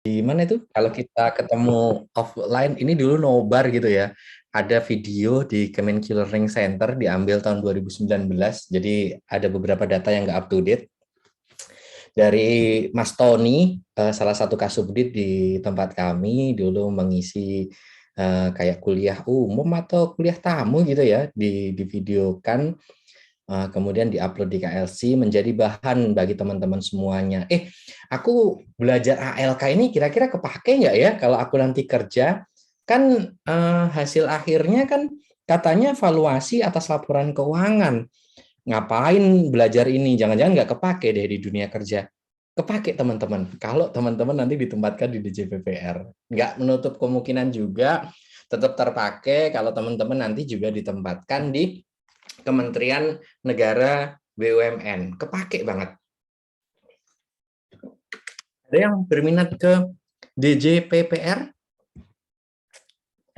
Gimana itu kalau kita ketemu offline ini dulu nobar gitu ya. Ada video di Kemenq Learning Center diambil tahun 2019. Jadi ada beberapa data yang nggak up to date. Dari Mas Tony, salah satu kasubdit di tempat kami dulu mengisi kayak kuliah umum atau kuliah tamu gitu ya, divideokan, kemudian diupload di KLC menjadi bahan bagi teman-teman semuanya. Aku belajar ALK ini kira-kira kepake nggak ya kalau aku nanti kerja? Kan hasil akhirnya kan katanya evaluasi atas laporan keuangan. Ngapain belajar ini? Jangan-jangan nggak kepake deh di dunia kerja. Kepake teman-teman. Kalau teman-teman nanti ditempatkan di DJPPR. Nggak menutup kemungkinan juga tetap terpakai kalau teman-teman nanti juga ditempatkan di Kementerian Negara BUMN. Kepake banget. Ada yang berminat ke DJPPR?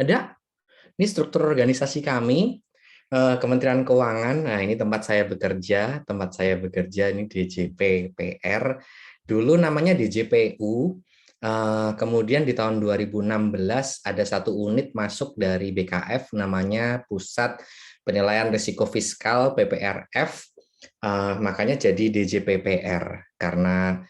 Ada? Ini struktur organisasi kami, Kementerian Keuangan. Nah, ini tempat saya bekerja. Tempat saya bekerja ini DJPPR. Dulu namanya DJPU. Kemudian di tahun 2016 ada satu unit masuk dari BKF namanya Pusat Penilaian Risiko Fiskal PPRF. Makanya jadi DJPPR karena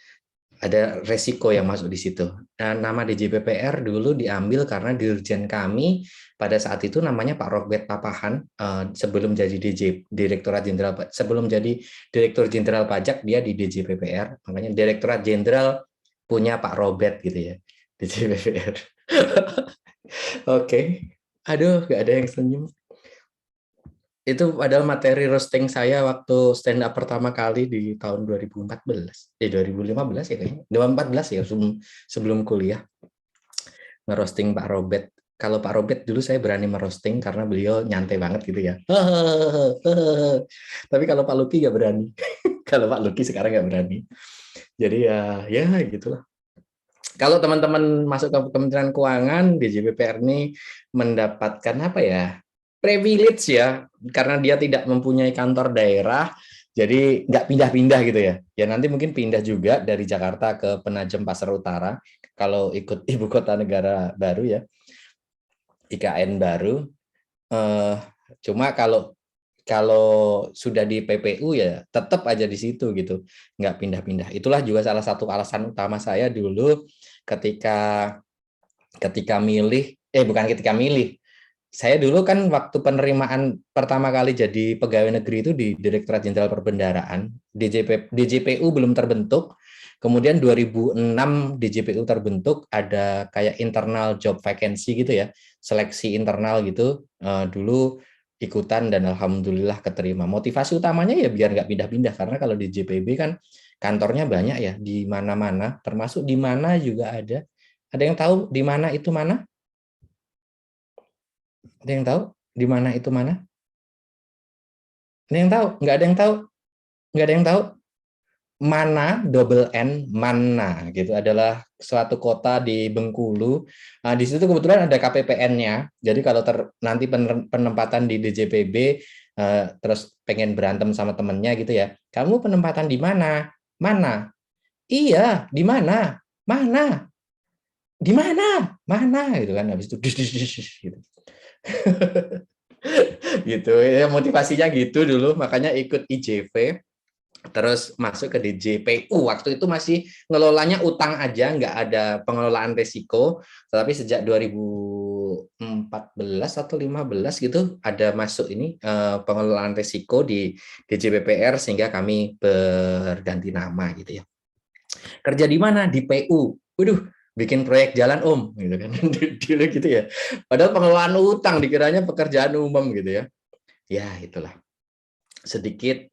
ada resiko yang masuk di situ. Dan nama DJPPR dulu diambil karena dirjen kami pada saat itu namanya Pak Robert Papahan, sebelum jadi Direktorat Jenderal, sebelum jadi Direktur Jenderal Pajak dia di DJPPR, makanya Direktorat Jenderal punya Pak Robert gitu ya, DJPPR. Oke, aduh gak ada yang senyum. Itu adalah materi roasting saya waktu stand up pertama kali di tahun 2014. 2015 ya kayaknya. 2014 ya, sebelum kuliah. Ngerosting Pak Robert. Kalau Pak Robert dulu saya berani merosting karena beliau nyantai banget gitu ya. Tapi kalau Pak Luki nggak berani. Kalau Pak Luki sekarang nggak berani. Jadi ya gitulah. Kalau teman-teman masuk ke Kementerian Keuangan, DJPPR ini mendapatkan apa ya? Privilege ya, karena dia tidak mempunyai kantor daerah, jadi nggak pindah-pindah gitu ya. Ya nanti mungkin pindah juga dari Jakarta ke Penajam Pasar Utara, kalau ikut ibu kota negara baru ya, IKN baru. Eh, Cuma kalau kalau sudah di PPU ya tetap aja di situ gitu, nggak pindah-pindah. Itulah juga salah satu alasan utama saya dulu ketika ketika milih, bukan ketika milih, saya dulu kan waktu penerimaan pertama kali jadi pegawai negeri itu di Direktorat Jenderal Perbendaharaan, DJPU belum terbentuk, kemudian 2006 DJPU terbentuk, ada kayak internal job vacancy gitu ya, seleksi internal gitu, dulu ikutan dan alhamdulillah keterima. Motivasi utamanya ya biar nggak pindah-pindah, karena kalau di JPB kan kantornya banyak ya, di mana-mana, termasuk di mana juga ada. Ada yang tahu di mana itu mana? Ada yang tahu di mana itu mana? Ada yang tahu? Nggak ada yang tahu? Nggak ada yang tahu? Mana, double N, Mana gitu adalah suatu kota di Bengkulu. Nah, di situ kebetulan ada KPPN-nya. Jadi kalau nanti penempatan di DJPB terus pengen berantem sama temennya gitu ya. Kamu penempatan di mana? Mana? Iya, di mana? Mana? Di mana? Mana gitu kan habis itu gitu. Gitu ya, motivasinya gitu dulu, makanya ikut IJV terus masuk ke DJPU. Waktu itu masih ngelolanya utang aja, nggak ada pengelolaan risiko, tetapi sejak 2014 atau 15 gitu ada masuk ini pengelolaan risiko di DJPPR sehingga kami berganti nama gitu ya. Kerja di mana? Di PU. Waduh, bikin proyek jalan om gitu kan. Dulu gitu ya. Padahal pengelolaan utang dikiranya pekerjaan umum gitu ya. Ya, itulah. Sedikit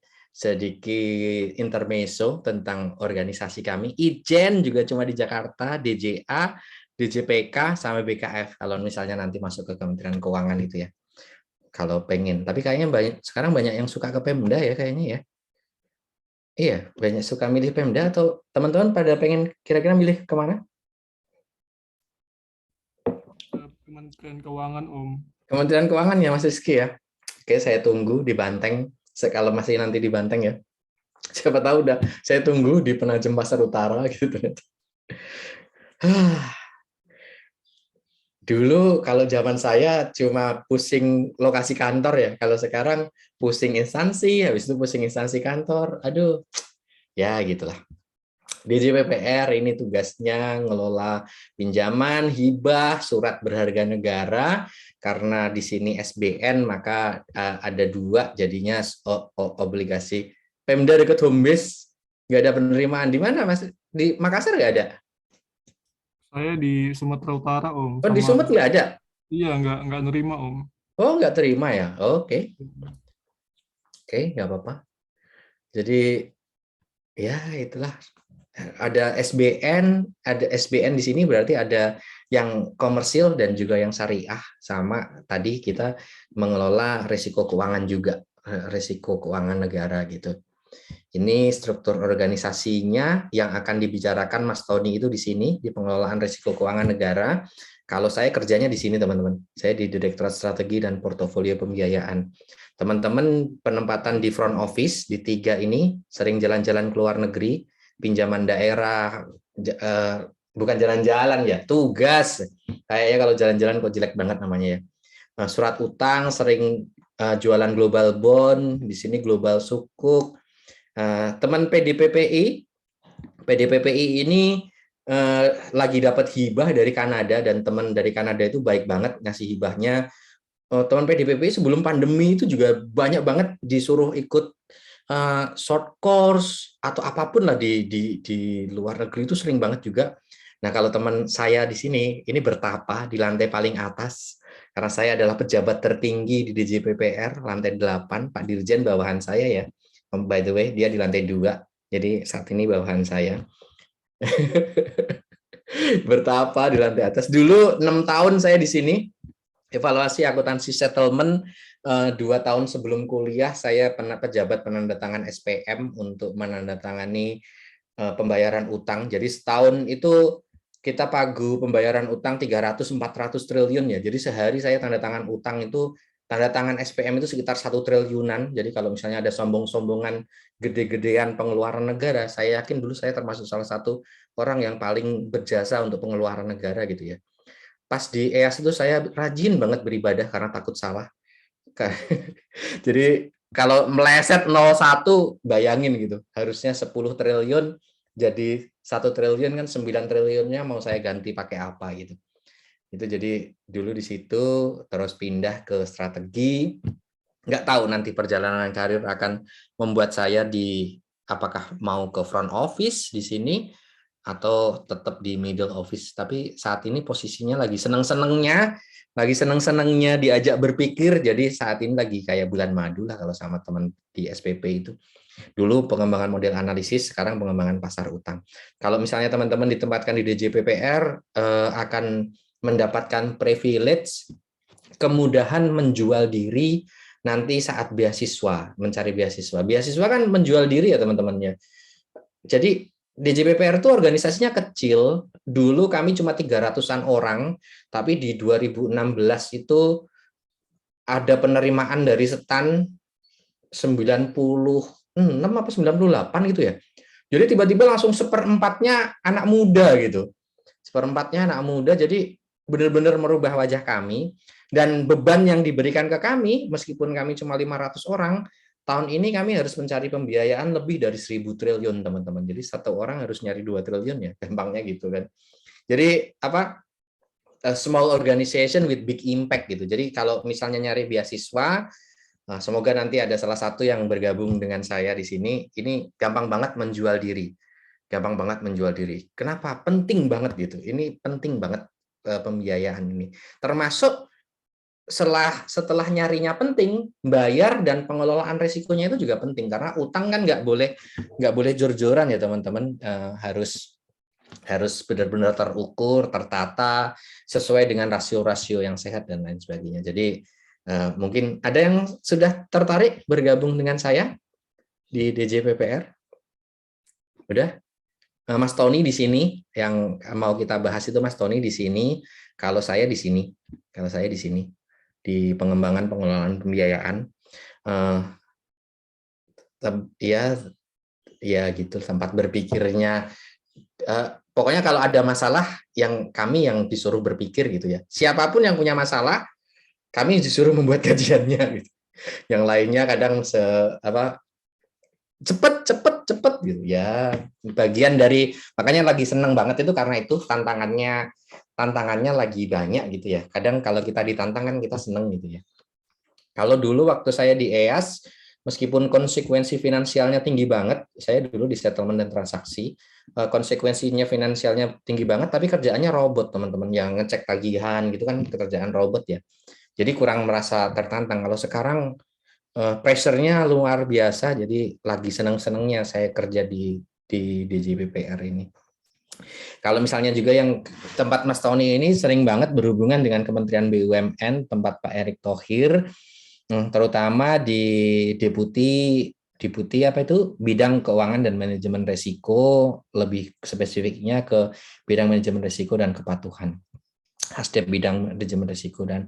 intermezzo tentang organisasi kami. Ijen juga cuma di Jakarta, DJA, DJPK, sama BKF. Kalau misalnya nanti masuk ke Kementerian Keuangan itu ya. Kalau pengen. Tapi kayaknya sekarang banyak yang suka ke Pemda ya kayaknya ya. Iya, banyak suka milih Pemda atau teman-teman pada pengen kira-kira milih kemana? Kementerian Keuangan, Om. Kementerian Keuangan ya Mas Rizky ya. Oke, saya tunggu di Banteng. Kalau masih nanti di Banteng ya. Siapa tahu udah saya tunggu di Penajem Pasar Utara gitu. Dulu kalau zaman saya cuma pusing lokasi kantor ya. Kalau sekarang pusing instansi, habis itu pusing instansi kantor. Aduh, ya gitulah. DJPPR ini tugasnya ngelola pinjaman, hibah, surat berharga negara. Karena di sini SBN, maka ada dua, jadinya obligasi. Pemda dekat home base, nggak ada penerimaan. Di mana, Mas? Di Makassar nggak ada? Saya di Sumatera Utara, Om. Oh, di Sama, Sumut nggak ada? iya, nggak nerima, Om. Oh, nggak terima ya? Oke, oke, nggak apa-apa. Jadi, ya itulah. Ada SBN di sini berarti ada yang komersil dan juga yang syariah, sama tadi kita mengelola risiko keuangan juga, risiko keuangan negara gitu. Ini struktur organisasinya yang akan dibicarakan Mas Tony itu di sini, di pengelolaan risiko keuangan negara. Kalau saya kerjanya di sini, teman-teman. Saya di Direktorat Strategi dan Portofolio Pembiayaan. Teman-teman penempatan di front office, di 3 ini, sering jalan-jalan ke luar negeri, pinjaman daerah, bukan jalan-jalan ya, tugas. Kayaknya kalau jalan-jalan kok jelek banget namanya ya. Surat utang, sering jualan global bond, di sini global sukuk. Teman PDPPI ini lagi dapat hibah dari Kanada, dan teman dari Kanada itu baik banget ngasih hibahnya. Teman PDPPI sebelum pandemi itu juga banyak banget disuruh ikut short course atau apapun lah di luar negeri, itu sering banget juga. Nah, kalau teman saya di sini ini bertapa di lantai paling atas karena saya adalah pejabat tertinggi di DJPPR, lantai 8, Pak Dirjen bawahan saya ya. By the way, dia di lantai 2. Jadi saat ini bawahan saya. Bertapa di lantai atas. Dulu 6 tahun saya di sini. Evaluasi akuntansi settlement 2 tahun sebelum kuliah, saya pernah pejabat penandatangan SPM untuk menandatangani pembayaran utang. Jadi setahun itu kita pagu pembayaran utang 300-400 triliun ya. Jadi sehari saya tanda tangan utang itu, tanda tangan SPM itu sekitar 1 triliunan. Jadi kalau misalnya ada sombong-sombongan gede-gedean pengeluaran negara, saya yakin dulu saya termasuk salah satu orang yang paling berjasa untuk pengeluaran negara gitu ya. Pas di EAS itu saya rajin banget beribadah karena takut salah. Jadi kalau meleset 01, bayangin gitu. Harusnya 10 triliun jadi 1 triliun, kan 9 triliunnya mau saya ganti pakai apa gitu. Itu jadi dulu di situ, terus pindah ke strategi. Nggak tahu nanti perjalanan karir akan membuat saya apakah mau ke front office di sini atau tetap di middle office. Tapi saat ini posisinya lagi seneng-senengnya diajak berpikir. Jadi saat ini lagi kayak bulan madu lah kalau sama teman di SPP itu. Dulu pengembangan model analisis, sekarang pengembangan pasar utang. Kalau misalnya teman-teman ditempatkan di DJPPR akan mendapatkan privilege, kemudahan menjual diri nanti saat beasiswa, mencari beasiswa. Beasiswa kan menjual diri ya teman-temannya. Jadi DJPPR itu organisasinya kecil. Dulu kami cuma 300-an orang, tapi di 2016 itu ada penerimaan dari setan 96 apa 98 gitu ya. Jadi tiba-tiba langsung seperempatnya anak muda gitu. Seperempatnya anak muda, jadi benar-benar merubah wajah kami. Dan beban yang diberikan ke kami, meskipun kami cuma 500 orang, tahun ini kami harus mencari pembiayaan lebih dari 1.000 triliun, teman-teman. Jadi satu orang harus nyari 2 triliun ya, gampangnya gitu kan. Jadi apa? A small organization with big impact gitu. Jadi kalau misalnya nyari beasiswa, nah, semoga nanti ada salah satu yang bergabung dengan saya di sini. Ini gampang banget menjual diri. Gampang banget menjual diri. Kenapa? Penting banget gitu. Ini penting banget pembiayaan ini. Termasuk setelah nyarinya penting, bayar dan pengelolaan risikonya itu juga penting, karena utang kan nggak boleh jor-joran ya teman-teman. Harus benar-benar terukur, tertata, sesuai dengan rasio-rasio yang sehat dan lain sebagainya. Jadi mungkin ada yang sudah tertarik bergabung dengan saya di DJPPR? Udah? Mas Tony di sini yang mau kita bahas itu, Mas Tony di sini. Kalau saya di sini, di pengembangan pengelolaan pembiayaan. Ya gitu, tempat berpikirnya Pokoknya kalau ada masalah yang kami yang disuruh berpikir gitu ya. Siapapun yang punya masalah, kami disuruh membuat kajiannya gitu. Yang lainnya kadang cepet gitu ya. Bagian dari makanya lagi seneng banget itu karena itu tantangannya lagi banyak gitu ya. Kadang kalau kita ditantang kan kita seneng gitu ya. Kalau dulu waktu saya di EAS, meskipun konsekuensi finansialnya tinggi banget, saya dulu di settlement dan transaksi, konsekuensinya finansialnya tinggi banget, tapi kerjaannya robot teman-teman, yang ngecek tagihan gitu kan pekerjaan robot ya. Jadi kurang merasa tertantang. Kalau sekarang pressure-nya luar biasa, jadi lagi seneng-senengnya saya kerja di DJPPR ini. Kalau misalnya juga yang tempat Mas Tony ini sering banget berhubungan dengan Kementerian BUMN, tempat Pak Erick Thohir, terutama di deputi apa itu bidang keuangan dan manajemen risiko, lebih spesifiknya ke bidang manajemen risiko dan kepatuhan. Hasdep bidang manajemen risiko dan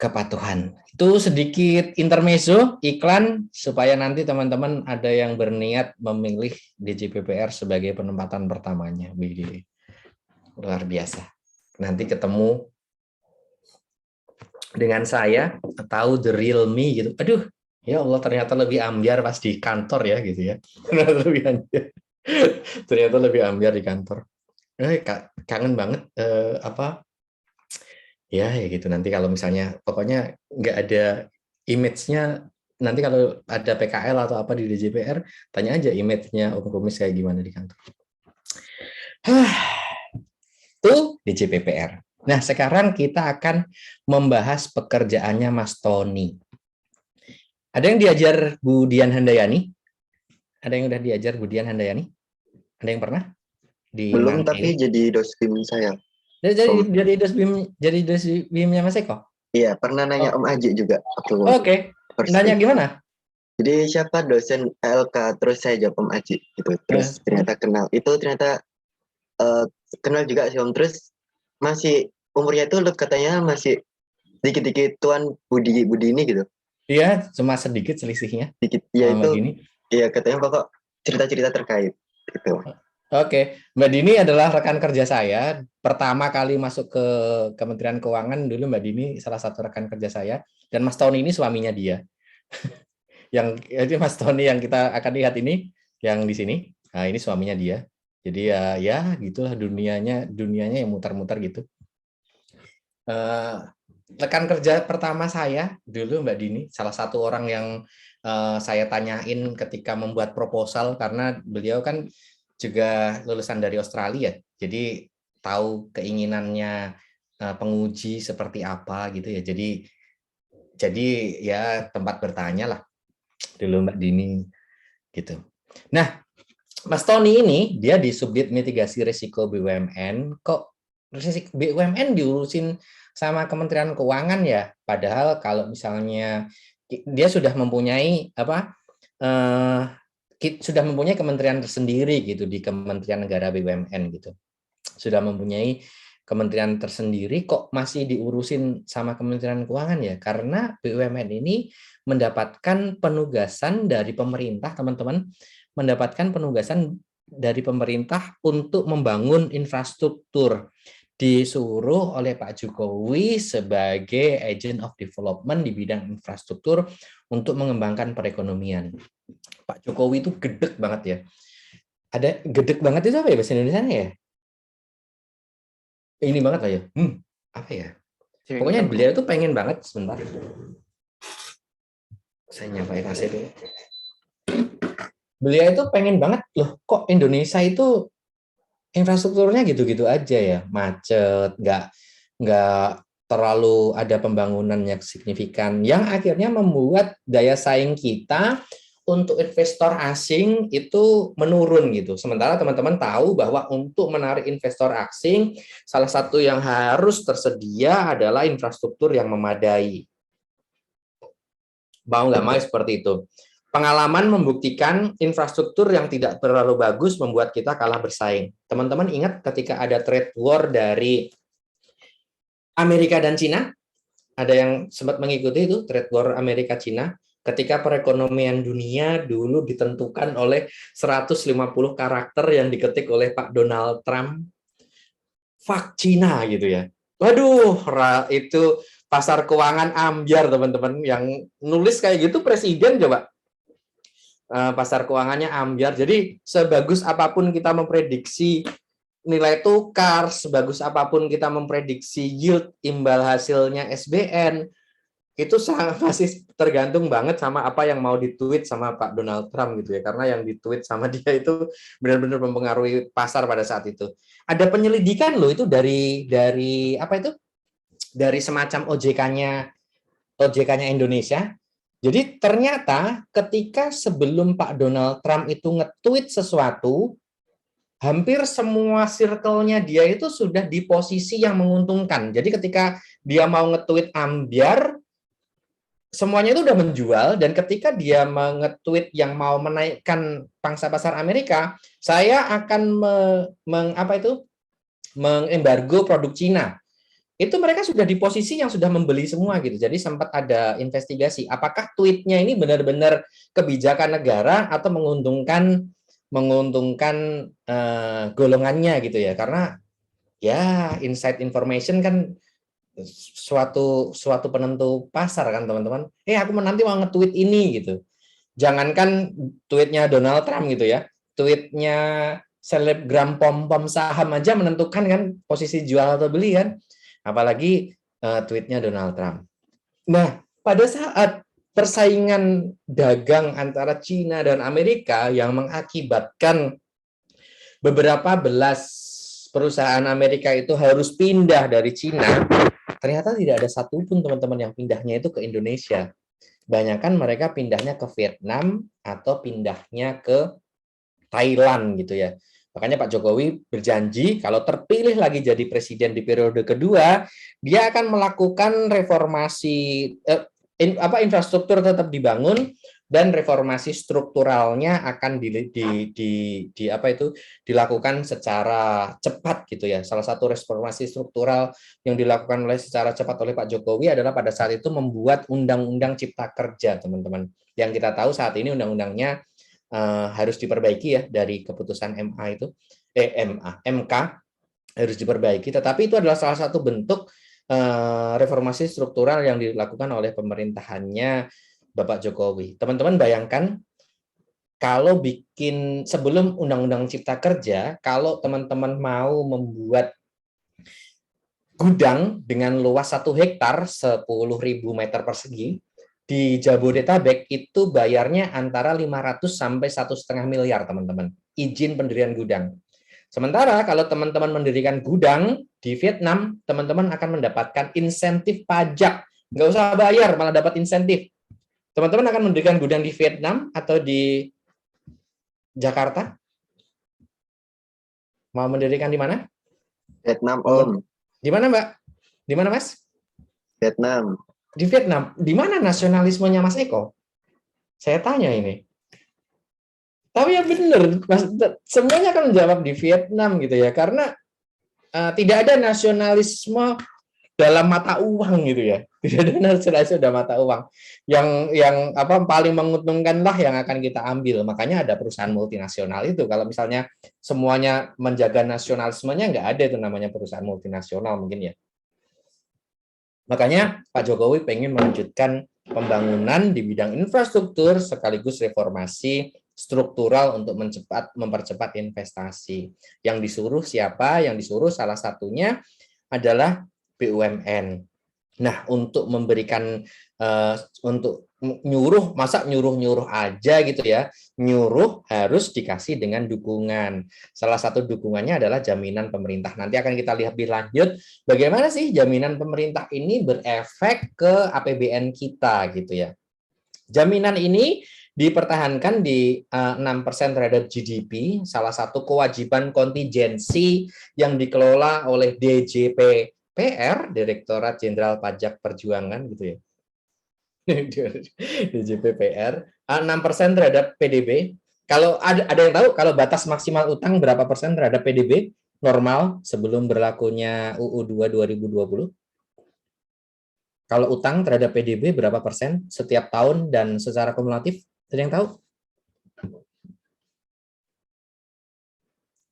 kepatuhan. Itu sedikit intermezzo iklan supaya nanti teman-teman ada yang berniat memilih DJPPR sebagai penempatan pertamanya. Luar biasa. Nanti ketemu dengan saya tahu the real me gitu. Aduh, ya Allah ternyata lebih ambiar pas di kantor ya gitu ya. Ternyata lebih ambiar di kantor. Kangen banget ya gitu nanti kalau misalnya pokoknya nggak ada image-nya, nanti kalau ada PKL atau apa di DJPR tanya aja image-nya Om Kumis kayak gimana di kantor. Itu DJPPR. Nah, sekarang kita akan membahas pekerjaannya Mas Tony. Ada yang diajar Bu Dian Handayani? Ada yang udah diajar Bu Dian Handayani? Ada yang pernah? Belum, tapi jadi dosen saya. Jadi dosbimnya Mas Eko? Iya, pernah nanya Om Aji juga. Oke. Nanya gimana? Jadi siapa dosen LK, terus saya jawab Om Aji gitu. Terus ternyata kenal. Itu ternyata kenal juga sih Om. Terus masih umurnya itu katanya masih dikit-dikit tuan Budi ini gitu. Iya, cuma sedikit selisihnya. Dikit. Ya itu. Iya, katanya pokok cerita-cerita terkait gitu. Oke, Mbak Dini adalah rekan kerja saya. Pertama kali masuk ke Kementerian Keuangan dulu Mbak Dini salah satu rekan kerja saya, dan Mas Tony ini suaminya dia. Jadi Mas Tony yang kita akan lihat ini, yang di sini, nah ini suaminya dia. Jadi ya gitulah dunianya yang muter-muter gitu. Rekan kerja pertama saya dulu Mbak Dini, salah satu orang yang saya tanyain ketika membuat proposal, karena beliau kan juga lulusan dari Australia, jadi tahu keinginannya penguji seperti apa gitu ya. Jadi ya tempat bertanya lah dulu Mbak Dini gitu. Nah, Mas Tony ini dia di Subdit Mitigasi Risiko BUMN. Kok risiko BUMN diurusin sama Kementerian Keuangan ya? Padahal kalau misalnya dia sudah mempunyai sudah mempunyai kementerian tersendiri gitu di Kementerian Negara BUMN gitu. Sudah mempunyai kementerian tersendiri, kok masih diurusin sama Kementerian Keuangan ya? Karena BUMN ini mendapatkan penugasan dari pemerintah, teman-teman, mendapatkan penugasan dari pemerintah untuk membangun infrastruktur. Disuruh oleh Pak Jokowi sebagai agent of development di bidang infrastruktur untuk mengembangkan perekonomian. Pak Jokowi itu gedek banget ya. Ada gedek banget itu apa ya bahasa Indonesia ya? Ini banget lah ya. Apa ya? Pokoknya beliau itu pengen banget, sebentar. Saya nyampain hasil dulu. Beliau itu pengen banget loh, kok Indonesia itu infrastrukturnya gitu-gitu aja ya, macet, nggak terlalu ada pembangunan yang signifikan, yang akhirnya membuat daya saing kita untuk investor asing itu menurun gitu. Sementara teman-teman tahu bahwa untuk menarik investor asing, salah satu yang harus tersedia adalah infrastruktur yang memadai. Mau nggak mau seperti itu. Pengalaman membuktikan infrastruktur yang tidak terlalu bagus membuat kita kalah bersaing. Teman-teman ingat ketika ada trade war dari Amerika dan Cina? Ada yang sempat mengikuti itu, trade war Amerika-Cina? ketika perekonomian dunia dulu ditentukan oleh 150 karakter yang diketik oleh Pak Donald Trump, fuck Cina gitu ya. Waduh, itu pasar keuangan ambyar teman-teman, yang nulis kayak gitu presiden coba. Pasar keuangannya ambyar. Jadi sebagus apapun kita memprediksi nilai tukar, sebagus apapun kita memprediksi yield imbal hasilnya SBN, itu masih tergantung banget sama apa yang mau ditweet sama Pak Donald Trump gitu ya, karena yang ditweet sama dia itu benar-benar mempengaruhi pasar pada saat itu. Ada penyelidikan loh itu dari apa itu, dari semacam OJK-nya Indonesia. Jadi ternyata ketika sebelum Pak Donald Trump itu nge-tweet sesuatu, hampir semua circle-nya dia itu sudah di posisi yang menguntungkan. Jadi ketika dia mau nge-tweet ambyar, semuanya itu udah menjual, dan ketika dia nge-tweet yang mau menaikkan pangsa pasar Amerika, saya akan mengembargo produk Cina. Itu mereka sudah di posisi yang sudah membeli semua gitu. Jadi sempat ada investigasi apakah tweetnya ini benar-benar kebijakan negara atau menguntungkan golongannya gitu ya. Karena ya inside information kan suatu penentu pasar kan teman-teman. Aku nanti mau nge-tweet ini gitu. Jangankan tweetnya Donald Trump gitu ya, tweetnya selebgram pom-pom saham aja menentukan kan posisi jual atau beli kan, apalagi tweetnya Donald Trump. Nah, pada saat persaingan dagang antara Cina dan Amerika yang mengakibatkan beberapa belas perusahaan Amerika itu harus pindah dari Cina, ternyata tidak ada satupun teman-teman yang pindahnya itu ke Indonesia. Banyakan mereka pindahnya ke Vietnam atau pindahnya ke Thailand gitu ya. Makanya Pak Jokowi berjanji kalau terpilih lagi jadi presiden di periode kedua, dia akan melakukan reformasi infrastruktur tetap dibangun, dan reformasi strukturalnya akan dilakukan secara cepat gitu ya. Salah satu reformasi struktural yang dilakukan secara cepat oleh Pak Jokowi adalah pada saat itu membuat undang-undang cipta kerja, teman-teman. Yang kita tahu saat ini undang-undangnya harus diperbaiki ya, dari keputusan MK harus diperbaiki, tetapi itu adalah salah satu bentuk reformasi struktural yang dilakukan oleh pemerintahannya Bapak Jokowi. Teman-teman bayangkan kalau bikin sebelum Undang-Undang Cipta Kerja, kalau teman-teman mau membuat gudang dengan luas 1 hektar 10.000 meter persegi di Jabodetabek, itu bayarnya antara 500 sampai 1,5 miliar teman-teman, izin pendirian gudang. Sementara kalau teman-teman mendirikan gudang di Vietnam, teman-teman akan mendapatkan insentif pajak, nggak usah bayar, malah dapat insentif. Teman-teman akan mendirikan gudang di Vietnam atau di Jakarta? Mau mendirikan di mana? Vietnam, Om. Di mana, Mbak? Di mana, Mas? Vietnam. Di Vietnam. Di mana nasionalismenya Mas Eko? Saya tanya ini. Tapi ya benar, semuanya akan menjawab di Vietnam gitu ya, karena tidak ada nasionalisme dalam mata uang gitu ya, tidak ada nasionalisme dalam mata uang. Yang paling menguntungkan lah yang akan kita ambil. Makanya ada perusahaan multinasional itu. Kalau misalnya semuanya menjaga nasionalismenya, nggak ada itu namanya perusahaan multinasional mungkin ya. Makanya Pak Jokowi pengen melanjutkan pembangunan di bidang infrastruktur sekaligus reformasi struktural untuk mempercepat investasi. Yang disuruh siapa? Yang disuruh salah satunya adalah BUMN. Nah, untuk memberikan untuk nyuruh, masa nyuruh aja gitu ya. Nyuruh harus dikasih dengan dukungan. Salah satu dukungannya adalah jaminan pemerintah. Nanti akan kita lihat lebih lanjut bagaimana sih jaminan pemerintah ini berefek ke APBN kita gitu ya. Jaminan ini dipertahankan di 6% terhadap GDP, salah satu kewajiban kontingensi yang dikelola oleh DJPR, Direktorat Jenderal Pajak Perjuangan gitu ya. DJPR 6% terhadap PDB. Kalau ada yang tahu kalau batas maksimal utang berapa persen terhadap PDB normal sebelum berlakunya UU 2 2020? Kalau utang terhadap PDB berapa persen setiap tahun dan secara kumulatif? Ada yang tahu?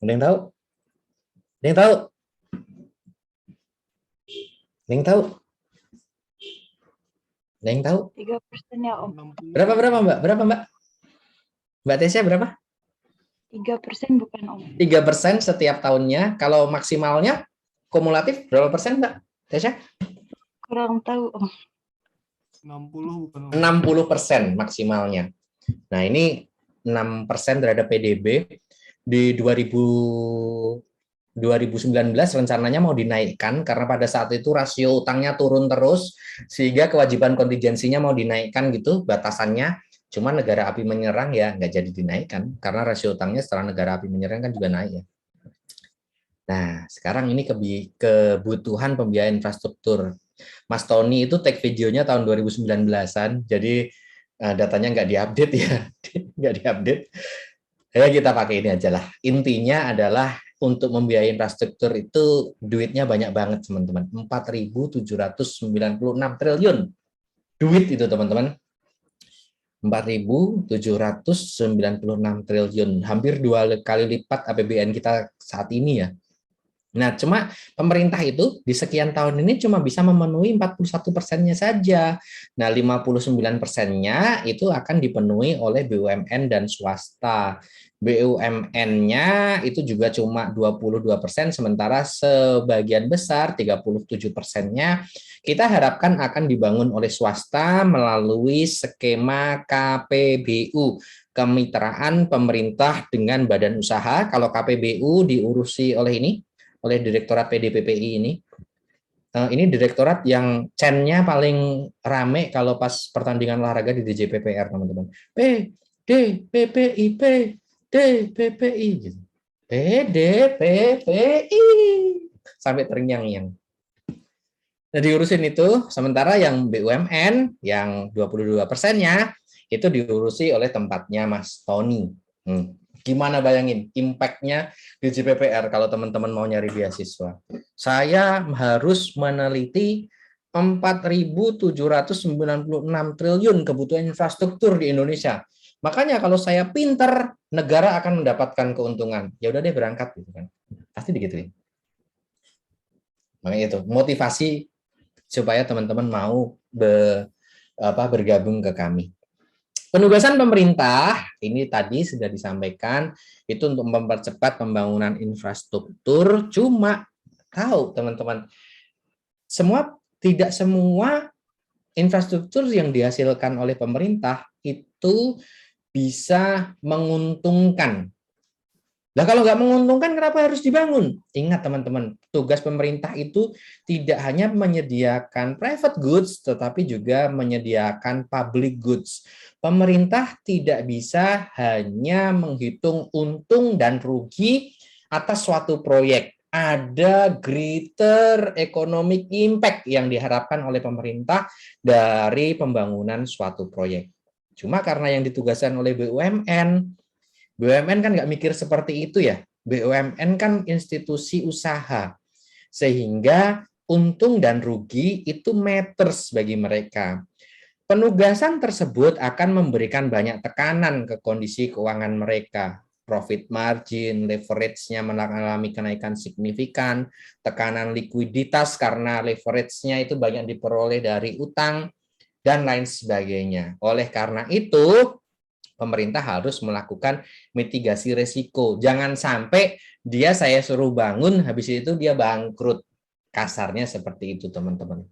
Ada yang tahu? Ada yang tahu? Ada yang tahu? Ada yang tahu? 3% ya Om. 60. Berapa Mbak? Berapa Mbak? Mbak Tesya berapa? 3% bukan Om. 3% setiap tahunnya. Kalau maksimalnya kumulatif berapa persen Mbak Tesya? Kurang tahu Om. 60 bukan Om. 60% maksimalnya. Nah, ini 6% terhadap PDB. Di 2019 rencananya mau dinaikkan karena pada saat itu rasio utangnya turun terus sehingga kewajiban kontingensinya mau dinaikkan gitu batasannya. Cuma negara api menyerang ya nggak jadi dinaikkan karena rasio utangnya setelah negara api menyerang kan juga naik ya. Nah, sekarang ini kebutuhan pembiayaan infrastruktur. Mas Tony itu take videonya tahun 2019-an, jadi datanya nggak diupdate ya, nggak diupdate. Ya kita pakai ini aja lah. Intinya adalah untuk membiayai infrastruktur itu duitnya banyak banget teman-teman. 4.796 triliun duit itu teman-teman. 4.796 triliun, hampir 2 kali lipat APBN kita saat ini ya. Nah, cuma pemerintah itu di sekian tahun ini cuma bisa memenuhi 41%-nya saja. Nah, 59%-nya itu akan dipenuhi oleh BUMN dan swasta. BUMN-nya itu juga cuma 22%, sementara sebagian besar 37%-nya kita harapkan akan dibangun oleh swasta melalui skema KPBU. Kemitraan pemerintah dengan badan usaha. Kalau KPBU diurusi oleh Direktorat PDPPI ini. Ini direktorat yang chain-nya paling rame kalau pas pertandingan olahraga di DJPPR, teman-teman. PDPPI, PDPPI gitu. PDPPI sampai terngiang-ngiang. Nah, diurusin itu, sementara yang BUMN yang 22%-nya itu diurusi oleh tempatnya Mas Tony. Gimana bayangin impact-nya di JPPR kalau teman-teman mau nyari beasiswa? Saya harus meneliti 4.796 triliun kebutuhan infrastruktur di Indonesia. Makanya kalau saya pinter, negara akan mendapatkan keuntungan. Ya udah deh berangkat gitu kan. Pasti digituin. Makanya itu motivasi supaya teman-teman mau bergabung ke kami. Penugasan pemerintah, ini tadi sudah disampaikan, itu untuk mempercepat pembangunan infrastruktur, cuma tahu teman-teman, tidak semua infrastruktur yang dihasilkan oleh pemerintah itu bisa menguntungkan. Nah, kalau nggak menguntungkan, kenapa harus dibangun? Ingat teman-teman, tugas pemerintah itu tidak hanya menyediakan private goods, tetapi juga menyediakan public goods. Pemerintah tidak bisa hanya menghitung untung dan rugi atas suatu proyek. Ada greater economic impact yang diharapkan oleh pemerintah dari pembangunan suatu proyek. Cuma karena yang ditugaskan oleh BUMN kan nggak mikir seperti itu ya. BUMN kan institusi usaha. Sehingga untung dan rugi itu matters bagi mereka. Penugasan tersebut akan memberikan banyak tekanan ke kondisi keuangan mereka. Profit margin, leverage-nya mengalami kenaikan signifikan, tekanan likuiditas karena leverage-nya itu banyak diperoleh dari utang, dan lain sebagainya. Oleh karena itu, pemerintah harus melakukan mitigasi risiko. Jangan sampai saya suruh bangun, habis itu dia bangkrut. Kasarnya seperti itu, teman-teman.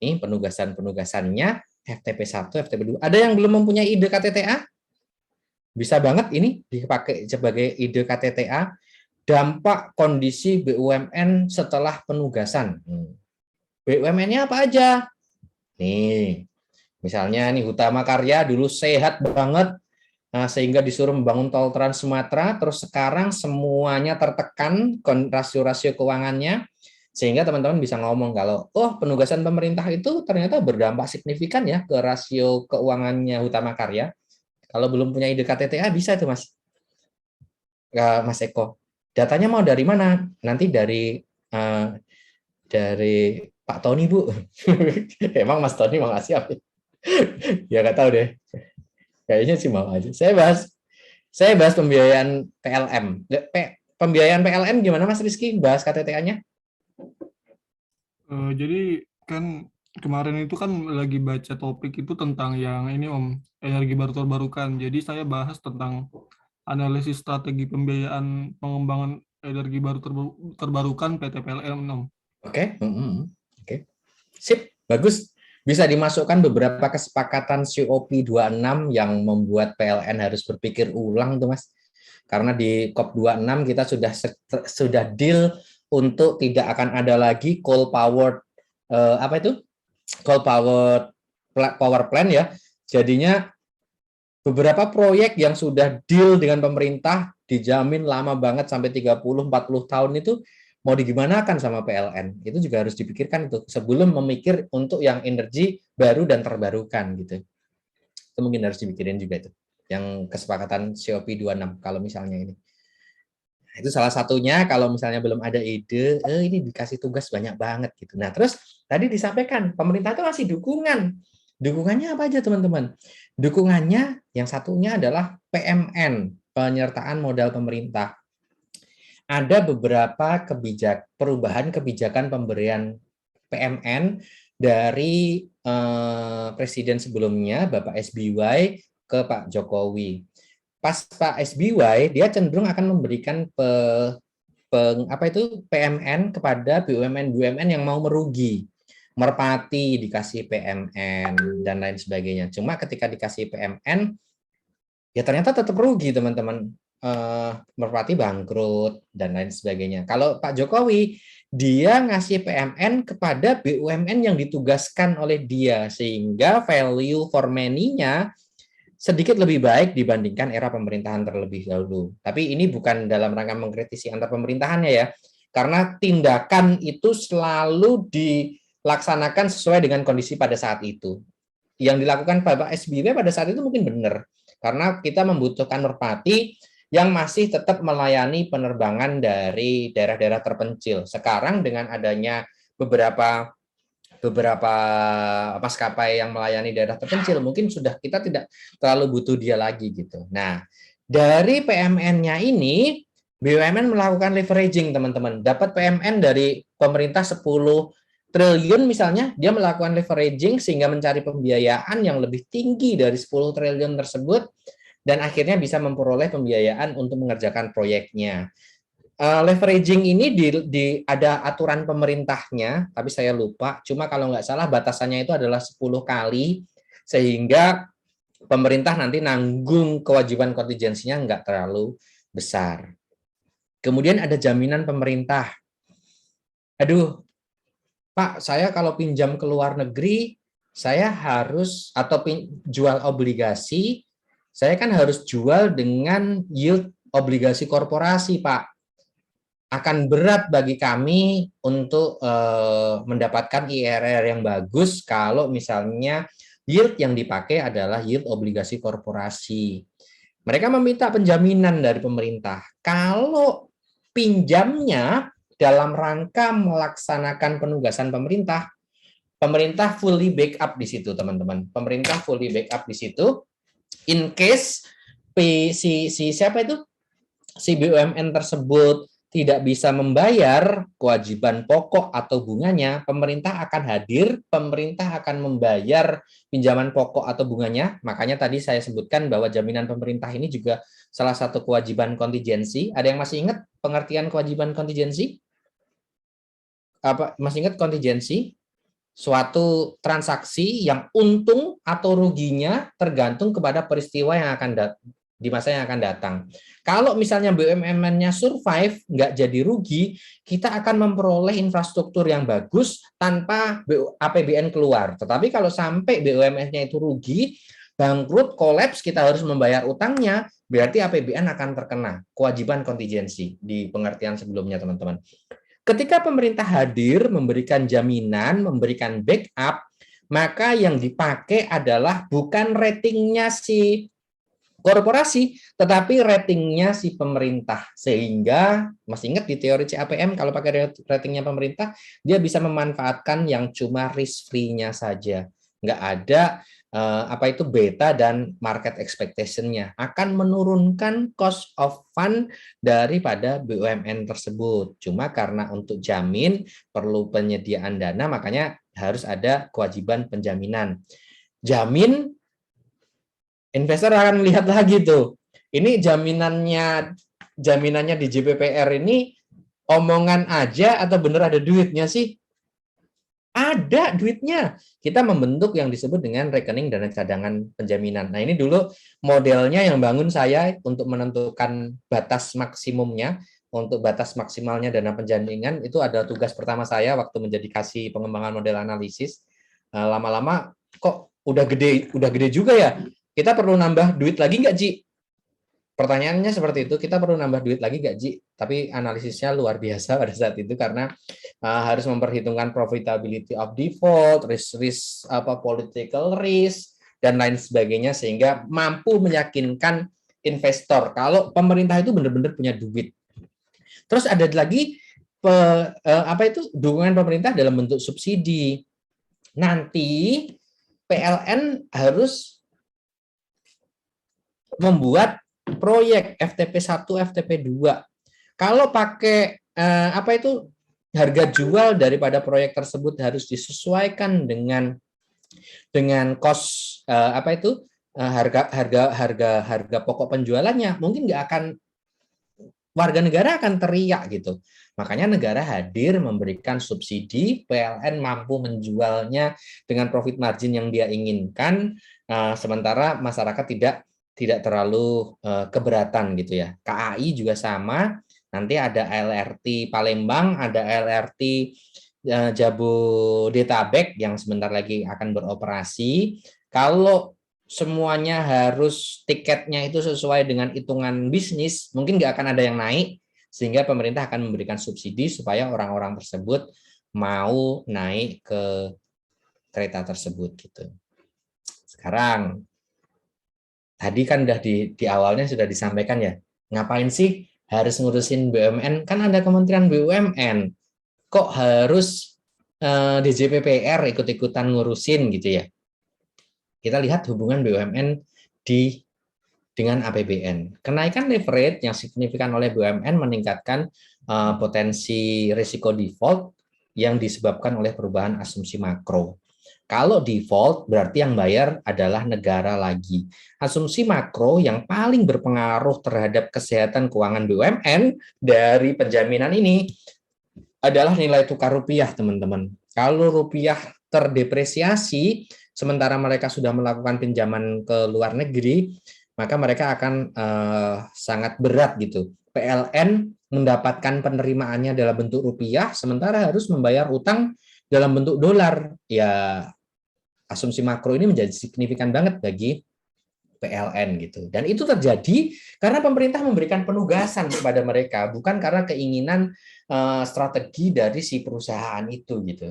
Ini penugasan-penugasannya, FTP 1, FTP 2. Ada yang belum mempunyai ide KTTA? Bisa banget ini dipakai sebagai ide KTTA. Dampak kondisi BUMN setelah penugasan. BUMN-nya apa aja? Nih, misalnya nih Hutama Karya dulu sehat banget, sehingga disuruh membangun tol Trans Sumatera, terus sekarang semuanya tertekan rasio-rasio keuangannya, sehingga teman-teman bisa ngomong kalau, penugasan pemerintah itu ternyata berdampak signifikan ya ke rasio keuangannya Hutama Karya. Kalau belum punya ide KTTA bisa itu Mas Eko. Datanya mau dari mana? Nanti dari Pak Tony, Bu. Emang Mas Tony mau ngasih apa? Ya nggak tahu deh. Kayaknya sih mau aja. Saya bahas pembiayaan PLM. Pembiayaan PLM gimana Mas Rizky? Bahas KTTA-nya? Jadi kan kemarin itu kan lagi baca topik itu tentang yang ini Om, energi baru terbarukan. Jadi saya bahas tentang analisis strategi pembiayaan pengembangan energi baru terbarukan PT PLN Om. Oke. Oke. Sip, bagus. Bisa dimasukkan beberapa kesepakatan COP26 yang membuat PLN harus berpikir ulang tuh Mas. Karena di COP26 kita sudah deal untuk tidak akan ada lagi coal powered coal power plant ya. Jadinya beberapa proyek yang sudah deal dengan pemerintah dijamin lama banget sampai 30-40 tahun itu mau digimanakan sama PLN. Itu juga harus dipikirkan itu sebelum memikir untuk yang energi baru dan terbarukan gitu. Itu mungkin harus dipikirin juga itu. Yang kesepakatan COP26 kalau misalnya ini. Nah, itu salah satunya kalau misalnya belum ada ide, ini dikasih tugas banyak banget gitu. Nah, terus tadi disampaikan pemerintah itu ngasih dukungan. Dukungannya apa aja teman-teman? Dukungannya yang satunya adalah PMN, penyertaan modal pemerintah. Ada beberapa perubahan kebijakan pemberian PMN dari presiden sebelumnya Bapak SBY ke Pak Jokowi. Pas Pak SBY dia cenderung akan memberikan PMN kepada BUMN yang mau merugi. Merpati dikasih PMN dan lain sebagainya. Cuma ketika dikasih PMN ya ternyata tetap rugi teman-teman. Merpati bangkrut dan lain sebagainya. Kalau Pak Jokowi dia ngasih PMN kepada BUMN yang ditugaskan oleh dia sehingga value for money-nya sedikit lebih baik dibandingkan era pemerintahan terlebih dahulu. Tapi ini bukan dalam rangka mengkritisi antar pemerintahannya ya. Karena tindakan itu selalu dilaksanakan sesuai dengan kondisi pada saat itu. Yang dilakukan Bapak SBY pada saat itu mungkin benar. Karena kita membutuhkan merpati yang masih tetap melayani penerbangan dari daerah-daerah terpencil. Sekarang dengan adanya beberapa maskapai yang melayani daerah terpencil, mungkin sudah kita tidak terlalu butuh dia lagi gitu. Nah, dari PMN-nya ini, BUMN melakukan leveraging, teman-teman. Dapat PMN dari pemerintah 10 triliun misalnya, dia melakukan leveraging sehingga mencari pembiayaan yang lebih tinggi dari 10 triliun tersebut, dan akhirnya bisa memperoleh pembiayaan untuk mengerjakan proyeknya. Leveraging ini ada aturan pemerintahnya, tapi saya lupa. Cuma kalau nggak salah batasannya itu adalah 10 kali, sehingga pemerintah nanti nanggung kewajiban kontingensinya nggak terlalu besar. Kemudian ada jaminan pemerintah. Aduh, Pak, saya kalau pinjam ke luar negeri, saya harus jual obligasi. Saya kan harus jual dengan yield obligasi korporasi, Pak. Akan berat bagi kami untuk mendapatkan IRR yang bagus kalau misalnya yield yang dipakai adalah yield obligasi korporasi. Mereka meminta penjaminan dari pemerintah. Kalau pinjamnya dalam rangka melaksanakan penugasan pemerintah, pemerintah fully backup di situ, teman-teman. Pemerintah fully backup di situ. In case siapa itu? Si BUMN tersebut tidak bisa membayar kewajiban pokok atau bunganya, pemerintah akan hadir, pemerintah akan membayar pinjaman pokok atau bunganya. Makanya tadi saya sebutkan bahwa jaminan pemerintah ini juga salah satu kewajiban kontingensi. Ada yang masih ingat pengertian kewajiban kontingensi? Masih ingat kontingensi? Suatu transaksi yang untung atau ruginya tergantung kepada peristiwa yang akan di masa yang akan datang. Kalau misalnya BUMN-nya survive, nggak jadi rugi, kita akan memperoleh infrastruktur yang bagus tanpa APBN keluar. Tetapi kalau sampai BUMN-nya itu rugi, bangkrut, kolaps, kita harus membayar utangnya, berarti APBN akan terkena kewajiban kontingensi di pengertian sebelumnya, teman-teman. Ketika pemerintah hadir, memberikan jaminan, memberikan backup, maka yang dipakai adalah bukan ratingnya si korporasi, tetapi ratingnya si pemerintah. Sehingga, masih ingat di teori CAPM, kalau pakai ratingnya pemerintah, dia bisa memanfaatkan yang cuma risk-free-nya saja. Nggak ada apa itu beta dan market expectation-nya. Akan menurunkan cost of fund daripada BUMN tersebut. Cuma karena untuk jamin perlu penyediaan dana, makanya harus ada kewajiban penjaminan. Jamin, investor akan melihat lagi tuh. Ini jaminannya di JPPR ini omongan aja atau bener ada duitnya sih? Ada duitnya. Kita membentuk yang disebut dengan rekening dana cadangan penjaminan. Nah, ini dulu modelnya yang bangun saya untuk menentukan batas maksimumnya. Untuk batas maksimalnya dana penjaminan itu adalah tugas pertama saya waktu menjadi kasih pengembangan model analisis. Lama-lama kok udah gede juga ya. Kita perlu nambah duit lagi nggak, Ji? Pertanyaannya seperti itu, kita perlu nambah duit lagi nggak, Ji? Tapi analisisnya luar biasa pada saat itu karena harus memperhitungkan profitability of default, risk political risk, dan lain sebagainya sehingga mampu meyakinkan investor kalau pemerintah itu benar-benar punya duit. Terus ada lagi dukungan pemerintah dalam bentuk subsidi. Nanti PLN harus membuat proyek FTP 1, FTP 2. Kalau pakai harga jual daripada proyek tersebut harus disesuaikan dengan cost harga pokok penjualannya, mungkin nggak akan, warga negara akan teriak gitu. Makanya negara hadir memberikan subsidi, PLN mampu menjualnya dengan profit margin yang dia inginkan, sementara masyarakat tidak terlalu keberatan gitu ya. KAI juga sama, nanti ada LRT Palembang, ada LRT Jabodetabek yang sebentar lagi akan beroperasi. Kalau semuanya harus tiketnya itu sesuai dengan hitungan bisnis, mungkin nggak akan ada yang naik, sehingga pemerintah akan memberikan subsidi supaya orang-orang tersebut mau naik ke kereta tersebut gitu. Sekarang, tadi kan udah di awalnya sudah disampaikan ya, ngapain sih harus ngurusin BUMN? Kan ada Kementerian BUMN, kok harus DJPPR ikut-ikutan ngurusin gitu ya? Kita lihat hubungan BUMN dengan APBN. Kenaikan leverage yang signifikan oleh BUMN meningkatkan potensi risiko default yang disebabkan oleh perubahan asumsi makro. Kalau default berarti yang bayar adalah negara lagi. Asumsi makro yang paling berpengaruh terhadap kesehatan keuangan BUMN dari penjaminan ini adalah nilai tukar rupiah, teman-teman. Kalau rupiah terdepresiasi, sementara mereka sudah melakukan pinjaman ke luar negeri, maka mereka akan sangat berat gitu. PLN mendapatkan penerimaannya dalam bentuk rupiah, sementara harus membayar utang dalam bentuk dolar. Ya, asumsi makro ini menjadi signifikan banget bagi PLN gitu. Dan itu terjadi karena pemerintah memberikan penugasan kepada mereka, bukan karena keinginan strategi dari si perusahaan itu gitu.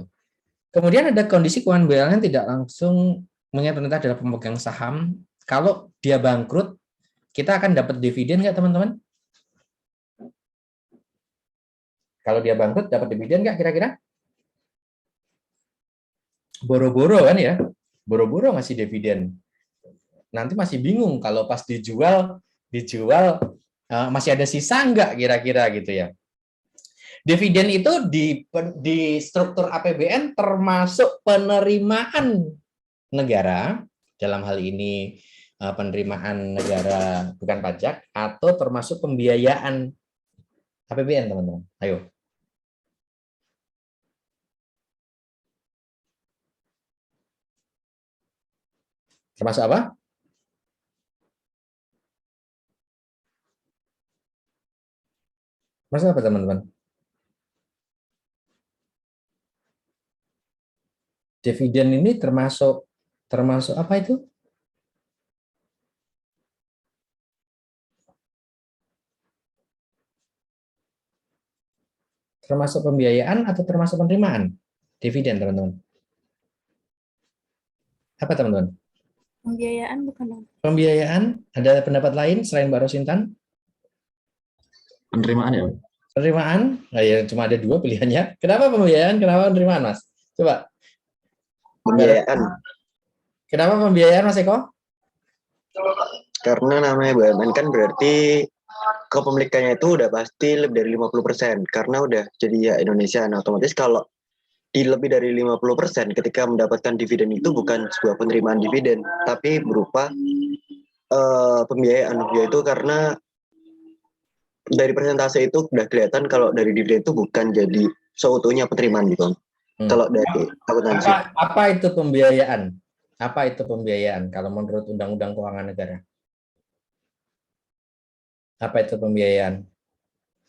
Kemudian ada kondisi keuangan BUMN tidak langsung mengingat pemerintah adalah pemegang saham. Kalau dia bangkrut, kita akan dapat dividen nggak, teman-teman? Kalau dia bangkrut, dapat dividen nggak kira-kira? Boro-boro kan ya? Boro-boro ngasih dividen. Nanti masih bingung kalau pas dijual masih ada sisa nggak kira-kira gitu ya. Dividen itu di struktur APBN termasuk penerimaan negara, dalam hal ini penerimaan negara bukan pajak, atau termasuk pembiayaan APBN, teman-teman. Ayo. Termasuk apa? Termasuk apa, teman-teman? Dividen ini termasuk apa itu? Termasuk pembiayaan atau termasuk penerimaan? Dividen, teman-teman. Apa, teman-teman? Pembiayaan bukan om. Pembiayaan, ada pendapat lain selain Mbak Rosintan? Penerimaan ya. Penerimaan? Nah, ya cuma ada dua pilihannya. Kenapa pembiayaan? Kenapa penerimaan, Mas? Coba. Pembiayaan. Kenapa pembiayaan, Mas Eko? Karena namanya BUMN kan berarti kepemilikannya itu udah pasti lebih dari 50% karena udah jadi ya Indonesia. Nah, otomatis kalau di lebih dari 50% ketika mendapatkan dividen itu bukan sebuah penerimaan dividen, tapi berupa pembiayaan, yaitu karena dari persentase itu udah kelihatan kalau dari dividen itu bukan jadi seutuhnya penerimaan gitu. Kalau dari akuntansi. Apa itu pembiayaan? Apa itu pembiayaan kalau menurut Undang-Undang Keuangan Negara? Apa itu pembiayaan?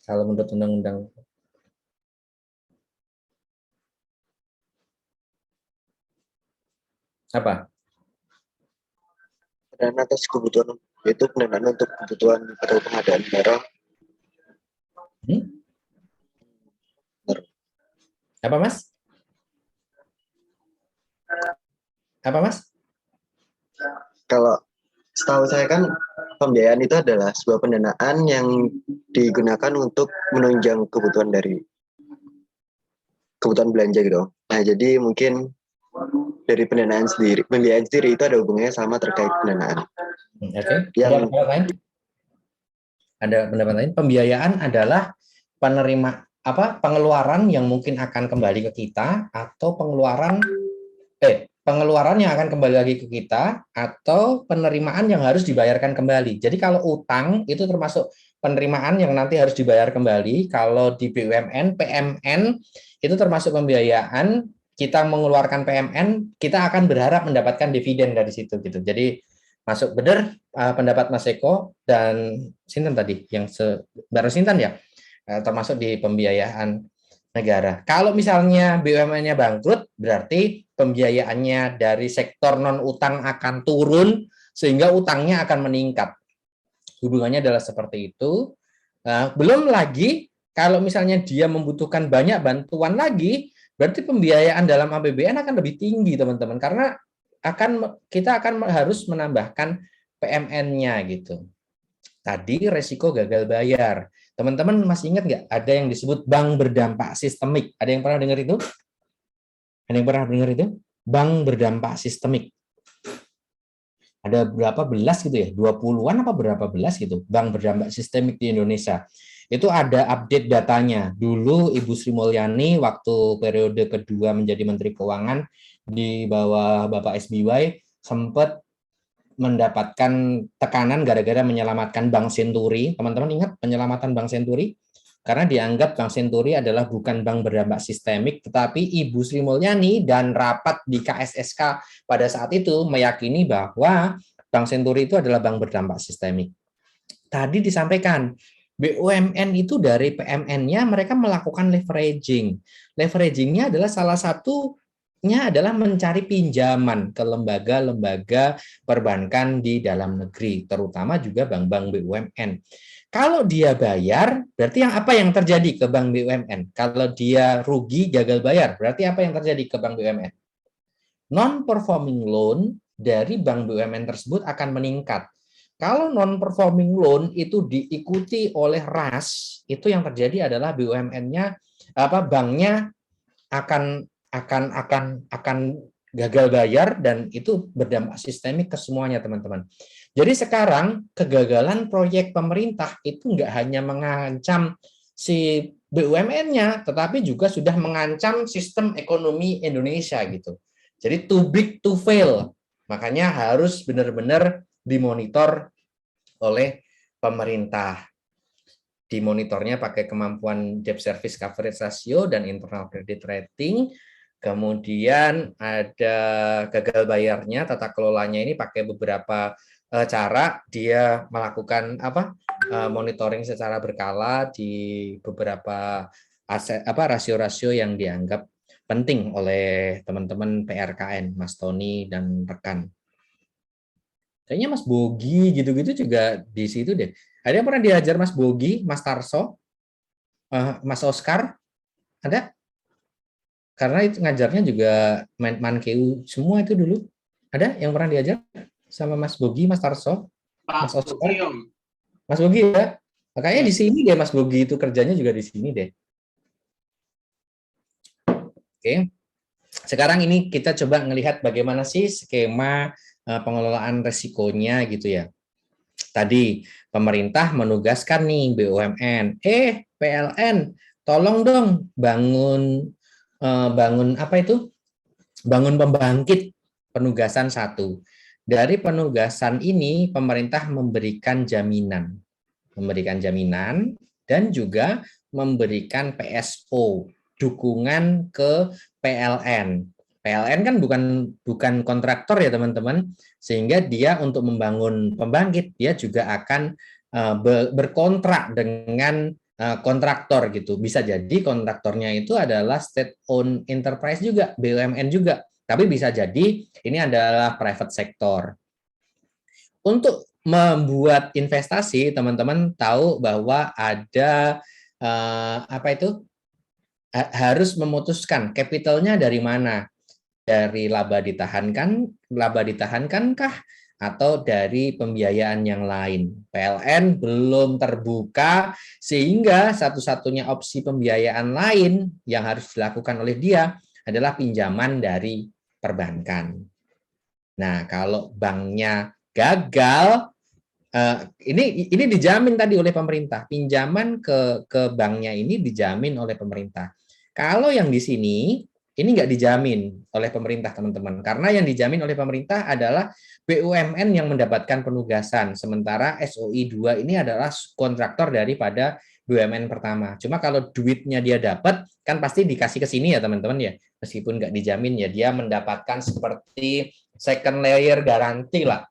Kalau menurut Undang-Undang. Apa? Pendanaan atas kebutuhan, yaitu pendanaan untuk kebutuhan atau pengadaan barang. Apa, Mas? Apa, Mas? Kalau setahu saya kan pembiayaan itu adalah sebuah pendanaan yang digunakan untuk menunjang kebutuhan dari kebutuhan belanja gitu. Nah, jadi mungkin dari pendanaan sendiri, pembiayaan sendiri itu ada hubungannya sama terkait pendanaan. Oke. Yang Ada pendapat lain? Ada pendapat lain? Pembiayaan adalah pengeluaran yang mungkin akan kembali ke kita atau pengeluaran yang akan kembali lagi ke kita atau penerimaan yang harus dibayarkan kembali. Jadi kalau utang itu termasuk penerimaan yang nanti harus dibayar kembali. Kalau di BUMN, PMN itu termasuk pembiayaan. Kita mengeluarkan PMN, kita akan berharap mendapatkan dividen dari situ gitu. Jadi masuk benar pendapat Mas Eko dan Sinten tadi yang Mbak Sinten ya, termasuk di pembiayaan negara. Kalau misalnya BUMN-nya bangkrut, berarti pembiayaannya dari sektor non-utang akan turun, sehingga utangnya akan meningkat. Hubungannya adalah seperti itu. Belum lagi, kalau misalnya dia membutuhkan banyak bantuan lagi, berarti pembiayaan dalam APBN akan lebih tinggi, teman-teman. Karena kita akan harus menambahkan PMN-nya gitu. Tadi resiko gagal bayar. Teman-teman masih ingat nggak ada yang disebut bank berdampak sistemik? Ada yang pernah dengar itu? Ada yang pernah dengar itu? Bank berdampak sistemik. Ada berapa belas gitu ya? 20-an apa berapa belas gitu? Bank berdampak sistemik di Indonesia. Itu ada update datanya. Dulu Ibu Sri Mulyani waktu periode kedua menjadi Menteri Keuangan di bawah Bapak SBY sempat mendapatkan tekanan gara-gara menyelamatkan Bank Senturi. Teman-teman ingat penyelamatan Bank Senturi? Karena dianggap Bank Senturi adalah bukan bank berdampak sistemik, tetapi Ibu Sri Mulyani dan rapat di KSSK pada saat itu meyakini bahwa Bank Senturi itu adalah bank berdampak sistemik. Tadi disampaikan, BUMN itu dari PMN-nya mereka melakukan leveraging. Leveraging-nya adalah salah satunya adalah mencari pinjaman ke lembaga-lembaga perbankan di dalam negeri, terutama juga bank-bank BUMN. Kalau dia bayar, berarti apa yang terjadi ke bank BUMN? Kalau dia rugi, gagal bayar, berarti apa yang terjadi ke bank BUMN? Non-performing loan dari bank BUMN tersebut akan meningkat. Kalau non-performing loan itu diikuti oleh RAS, itu yang terjadi adalah BUMN-nya, banknya akan gagal bayar dan itu berdampak sistemik ke semuanya, teman-teman. Jadi sekarang kegagalan proyek pemerintah itu nggak hanya mengancam si BUMN-nya, tetapi juga sudah mengancam sistem ekonomi Indonesia gitu. Jadi too big to fail. Makanya harus benar-benar dimonitor oleh pemerintah. Dimonitornya pakai kemampuan debt service coverage ratio dan internal credit rating. Kemudian ada gagal bayarnya, tata kelolanya ini pakai beberapa cara. Dia melakukan monitoring secara berkala di beberapa aset rasio-rasio yang dianggap penting oleh teman-teman PRKN, Mas Tony dan rekan. Kayaknya Mas Bogi gitu-gitu juga di situ deh. Ada yang pernah diajar Mas Bogi, Mas Tarso, Mas Oscar? Ada? Karena itu ngajarnya juga Mankeu semua itu dulu. Ada yang pernah diajar? sama Mas Bogi, Mas Tarso, Pak Mas Oscar? Bogi, Om. Mas Bogi ya? Makanya di sini deh Mas Bogi itu kerjanya juga di sini deh. Oke. Sekarang ini kita coba ngelihat bagaimana sih skema pengelolaan resikonya gitu ya. Tadi pemerintah menugaskan nih BUMN, PLN, tolong dong bangun apa itu? Bangun pembangkit, penugasan 1. Dari penugasan ini pemerintah memberikan jaminan dan juga memberikan PSO, dukungan ke PLN. PLN kan bukan kontraktor ya teman-teman, sehingga dia untuk membangun pembangkit dia juga akan berkontrak dengan kontraktor gitu. Bisa jadi kontraktornya itu adalah state owned enterprise juga, BUMN juga, tapi bisa jadi ini adalah private sector. Untuk membuat investasi, teman-teman tahu bahwa ada harus memutuskan capitalnya dari mana, dari laba ditahankankah atau dari pembiayaan yang lain. PLN belum terbuka sehingga satu-satunya opsi pembiayaan lain yang harus dilakukan oleh dia adalah pinjaman dari perbankan. Nah, kalau banknya gagal, ini dijamin tadi oleh pemerintah. Pinjaman ke banknya ini dijamin oleh pemerintah. Kalau yang di sini ini nggak dijamin oleh pemerintah, teman-teman. Karena yang dijamin oleh pemerintah adalah BUMN yang mendapatkan penugasan. Sementara SOI 2 ini adalah kontraktor daripada BUMN pertama. Cuma kalau duitnya dia dapat, kan pasti dikasih ke sini ya, teman-teman ya. Meskipun nggak dijamin ya, dia mendapatkan seperti second layer garansi lah.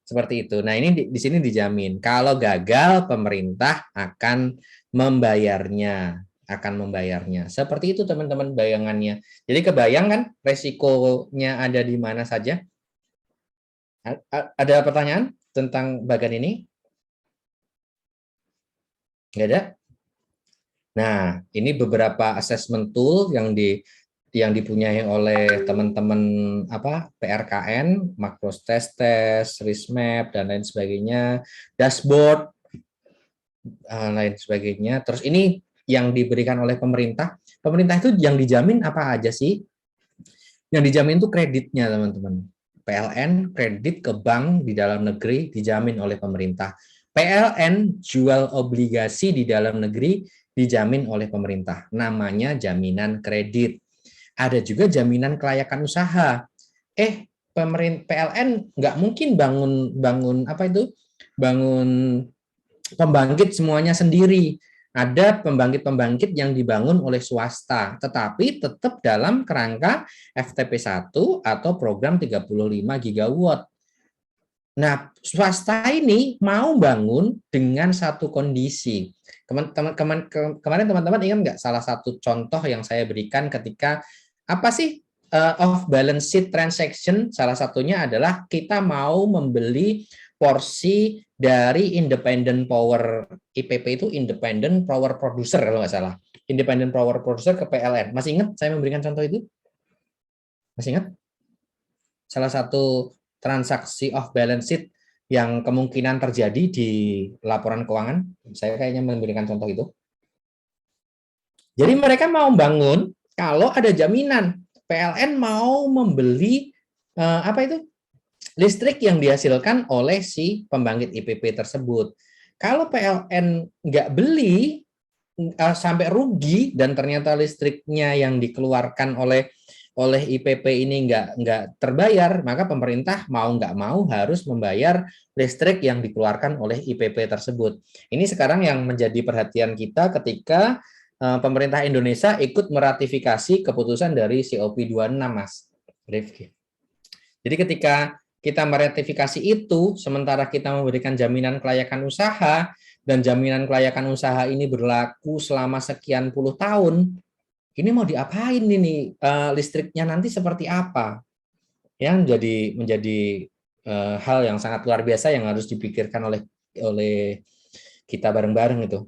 Seperti itu. Nah, ini di sini dijamin. Kalau gagal, pemerintah akan membayarnya. Seperti itu teman-teman bayangannya. Jadi kebayang kan resikonya ada di mana saja? Ada pertanyaan tentang bagian ini? Nggak ada? Nah, ini beberapa assessment tool yang dipunyai oleh teman-teman PRKN, macro test, risk map dan lain sebagainya, dashboard lain sebagainya. Terus ini yang diberikan oleh pemerintah. Pemerintah itu yang dijamin apa aja sih? Yang dijamin itu kreditnya, teman-teman. PLN kredit ke bank di dalam negeri dijamin oleh pemerintah. PLN jual obligasi di dalam negeri dijamin oleh pemerintah. Namanya jaminan kredit. Ada juga jaminan kelayakan usaha. PLN nggak mungkin bangun pembangkit semuanya sendiri. Ada pembangkit-pembangkit yang dibangun oleh swasta, tetapi tetap dalam kerangka FTP 1 atau program 35 gigawatt. Nah, swasta ini mau bangun dengan satu kondisi. Kemarin teman-teman ingat nggak salah satu contoh yang saya berikan ketika apa sih off balance sheet transaction? Salah satunya adalah kita mau membeli porsi dari independent power, IPP itu independent power producer kalau nggak salah, independent power producer ke PLN. Masih ingat saya memberikan contoh itu? Masih ingat? Salah satu transaksi off balance sheet yang kemungkinan terjadi di laporan keuangan, saya kayaknya memberikan contoh itu. Jadi mereka mau bangun kalau ada jaminan PLN mau membeli listrik yang dihasilkan oleh si pembangkit IPP tersebut. Kalau PLN nggak beli sampai rugi dan ternyata listriknya yang dikeluarkan oleh IPP ini nggak terbayar, maka pemerintah mau nggak mau harus membayar listrik yang dikeluarkan oleh IPP tersebut. Ini sekarang yang menjadi perhatian kita ketika pemerintah Indonesia ikut meratifikasi keputusan dari COP26, Mas Rifki. Jadi ketika kita meratifikasi itu, sementara kita memberikan jaminan kelayakan usaha, dan jaminan kelayakan usaha ini berlaku selama sekian puluh tahun, ini mau diapain ini? Listriknya nanti seperti apa? Yang menjadi hal yang sangat luar biasa yang harus dipikirkan oleh kita bareng-bareng itu.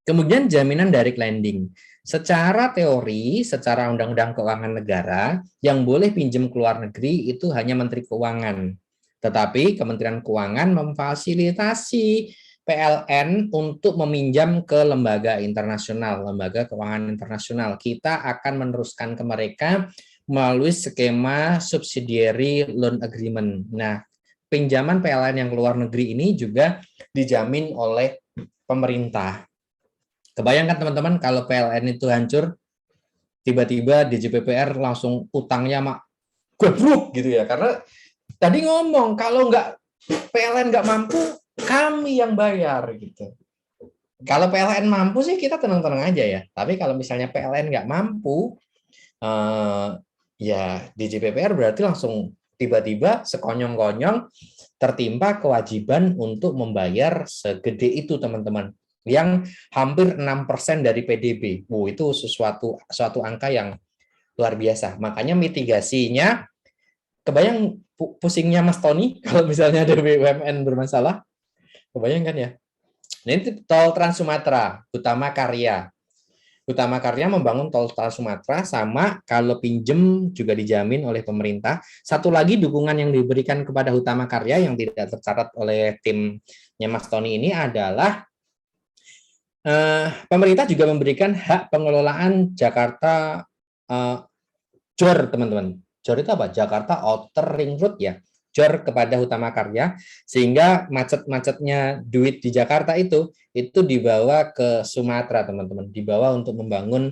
Kemudian jaminan direct lending. Secara teori, secara undang-undang keuangan negara, yang boleh pinjam ke luar negeri itu hanya Menteri Keuangan. Tetapi Kementerian Keuangan memfasilitasi PLN untuk meminjam ke lembaga internasional, lembaga keuangan internasional. Kita akan meneruskan ke mereka melalui skema subsidiary loan agreement. Nah, pinjaman PLN yang ke luar negeri ini juga dijamin oleh pemerintah. Kebayangkan teman-teman kalau PLN itu hancur, tiba-tiba DJPPR langsung utangnya gebruk gitu ya. Karena tadi ngomong kalau PLN nggak mampu, kami yang bayar gitu. Kalau PLN mampu sih kita tenang-tenang aja ya. Tapi kalau misalnya PLN nggak mampu, ya DJPPR berarti langsung tiba-tiba sekonyong-konyong tertimpa kewajiban untuk membayar segede itu teman-teman. Yang hampir 6% dari PDB. Itu suatu angka yang luar biasa. Makanya mitigasinya, kebayang pusingnya Mas Tony kalau misalnya ada BUMN bermasalah? Kebayang kan ya? Nah, ini tol Trans Sumatera, Utama Karya. Utama Karya membangun tol Trans Sumatera, sama kalau pinjem juga dijamin oleh pemerintah. Satu lagi dukungan yang diberikan kepada Utama Karya yang tidak tercatat oleh timnya Mas Tony ini adalah pemerintah juga memberikan hak pengelolaan Jakarta JOR, teman-teman. JOR itu apa? Jakarta Outer Ring Road ya. JOR kepada Utama Karya, sehingga macet-macetnya duit di Jakarta itu dibawa ke Sumatera, teman-teman. Dibawa untuk membangun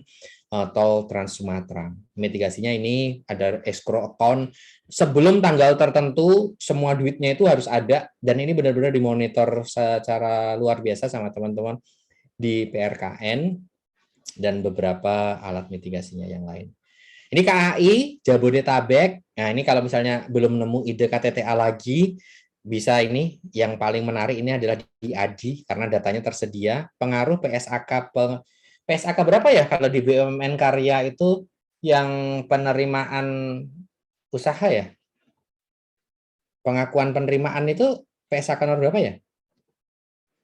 tol Trans Sumatera. Mitigasinya ini ada escrow account. Sebelum tanggal tertentu, semua duitnya itu harus ada, dan ini benar-benar dimonitor secara luar biasa sama teman-teman di PRKN dan beberapa alat mitigasinya yang lain. Ini KAI Jabodetabek. Nah, ini kalau misalnya belum nemu ide KTTA lagi, bisa ini yang paling menarik ini adalah di ADI karena datanya tersedia. Pengaruh PSAK berapa ya kalau di BUMN Karya itu yang penerimaan usaha ya? Pengakuan penerimaan itu PSAK nomor berapa ya?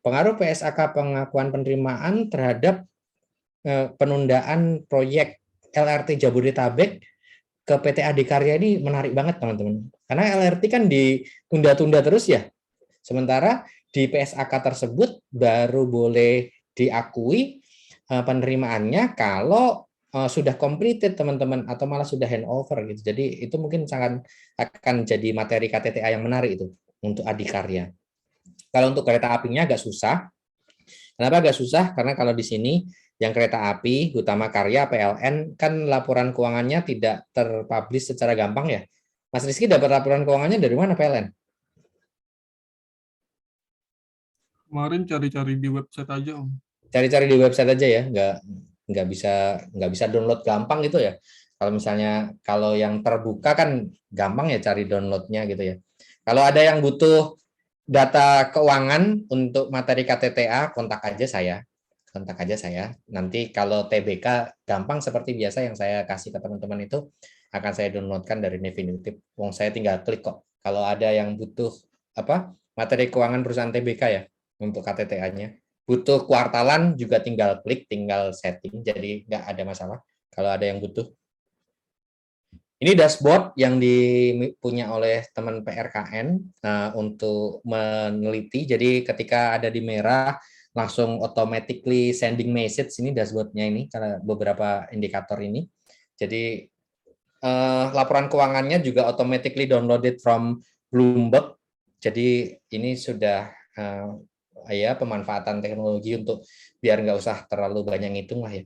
Pengaruh PSAK pengakuan penerimaan terhadap penundaan proyek LRT Jabodetabek ke PT Adikarya ini menarik banget teman-teman. Karena LRT kan ditunda-tunda terus ya. Sementara di PSAK tersebut baru boleh diakui penerimaannya kalau sudah completed teman-teman, atau malah sudah handover gitu. Jadi itu mungkin sangat akan jadi materi KTTA yang menarik itu untuk Adikarya. Kalau untuk kereta apinya agak susah. Kenapa agak susah? Karena kalau di sini yang kereta api, Utama Karya, PLN, kan laporan keuangannya tidak terpublish secara gampang ya. Mas Rizky dapat laporan keuangannya dari mana PLN? Kemarin cari-cari di website aja, Om. Cari-cari di website aja ya, nggak bisa download gampang gitu ya. Kalau yang terbuka kan gampang ya cari downloadnya gitu ya. Kalau ada yang butuh data keuangan untuk materi KTTA, kontak aja saya. Nanti kalau TBK gampang seperti biasa yang saya kasih ke teman-teman itu akan saya downloadkan dari Nefinitive. Saya tinggal klik kok. Kalau ada yang butuh materi keuangan perusahaan TBK ya untuk KTTA-nya, butuh kuartalan juga tinggal klik, tinggal setting, jadi nggak ada masalah kalau ada yang butuh. Ini dashboard yang dipunya oleh teman PRKN untuk meneliti. Jadi ketika ada di merah, langsung automatically sending message. Ini dashboardnya ini, karena beberapa indikator ini. Jadi laporan keuangannya juga automatically downloaded from Bloomberg. Jadi ini sudah pemanfaatan teknologi untuk biar nggak usah terlalu banyak ngitung lah ya.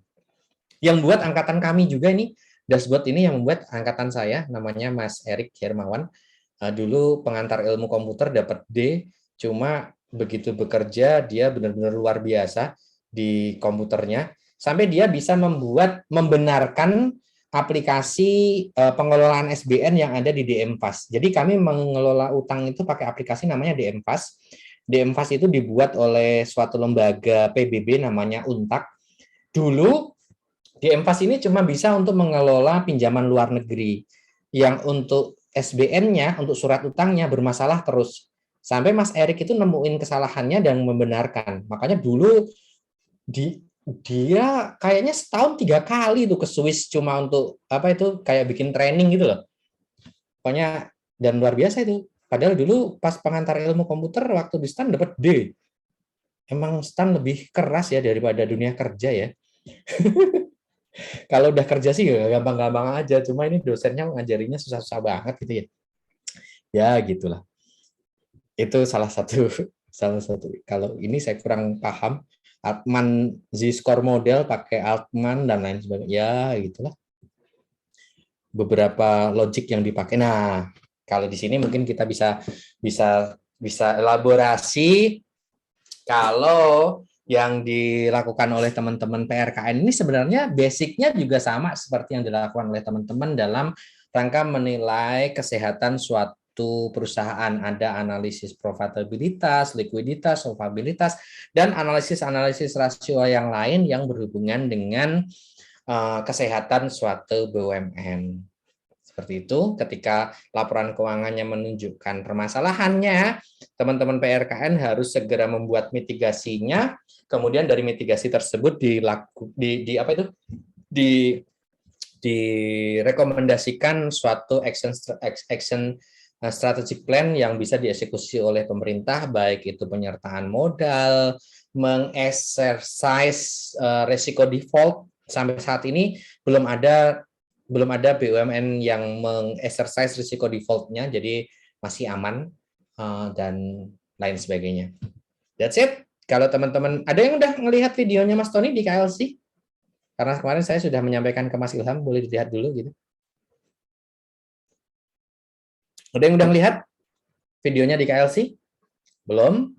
Yang buat angkatan kami juga ini, dashboard ini yang membuat angkatan saya, namanya Mas Erik Hermawan. Dulu pengantar ilmu komputer dapat D, cuma begitu bekerja dia benar-benar luar biasa di komputernya, sampai dia bisa membenarkan aplikasi pengelolaan SBN yang ada di DM-Fast. Jadi kami mengelola utang itu pakai aplikasi namanya DM-Fast. DM-Fast itu dibuat oleh suatu lembaga PBB namanya Untak. Dulu DM-Fast ini cuma bisa untuk mengelola pinjaman luar negeri, yang untuk SBN-nya, untuk surat utangnya bermasalah terus. Sampai Mas Erik itu nemuin kesalahannya dan membenarkan. Makanya dulu dia kayaknya setahun 3 kali tuh ke Swiss cuma untuk apa itu kayak bikin training gitu loh. Pokoknya dan luar biasa itu. Padahal dulu pas pengantar ilmu komputer waktu di STAN dapat D. Emang STAN lebih keras ya daripada dunia kerja ya. Kalau udah kerja sih gampang-gampang aja, cuma ini dosennya ngajarinya susah-susah banget gitu ya. Ya gitulah. Itu salah satu salah satu. Kalau ini saya kurang paham. Altman Z-score model pakai Altman dan lain sebagainya. Ya gitulah. Beberapa logic yang dipakai. Nah, kalau di sini mungkin kita bisa elaborasi kalau yang dilakukan oleh teman-teman PRKN ini sebenarnya basicnya juga sama seperti yang dilakukan oleh teman-teman dalam rangka menilai kesehatan suatu perusahaan. Ada analisis profitabilitas, likuiditas, solvabilitas, dan analisis-analisis rasio yang lain yang berhubungan dengan kesehatan suatu BUMN. Seperti itu, ketika laporan keuangannya menunjukkan permasalahannya, teman-teman PRKN harus segera membuat mitigasinya. Kemudian dari mitigasi tersebut direkomendasikan suatu action strategic plan yang bisa dieksekusi oleh pemerintah, baik itu penyertaan modal, mengexercise resiko default. Sampai saat ini belum ada BUMN yang mengexercise risiko default-nya, jadi masih aman dan lain sebagainya. That's it. Kalau teman-teman ada yang udah ngelihat videonya Mas Tony di KLC? Karena kemarin saya sudah menyampaikan ke Mas Ilham, boleh dilihat dulu gitu. Ada yang udah ngelihat videonya di KLC? Belum?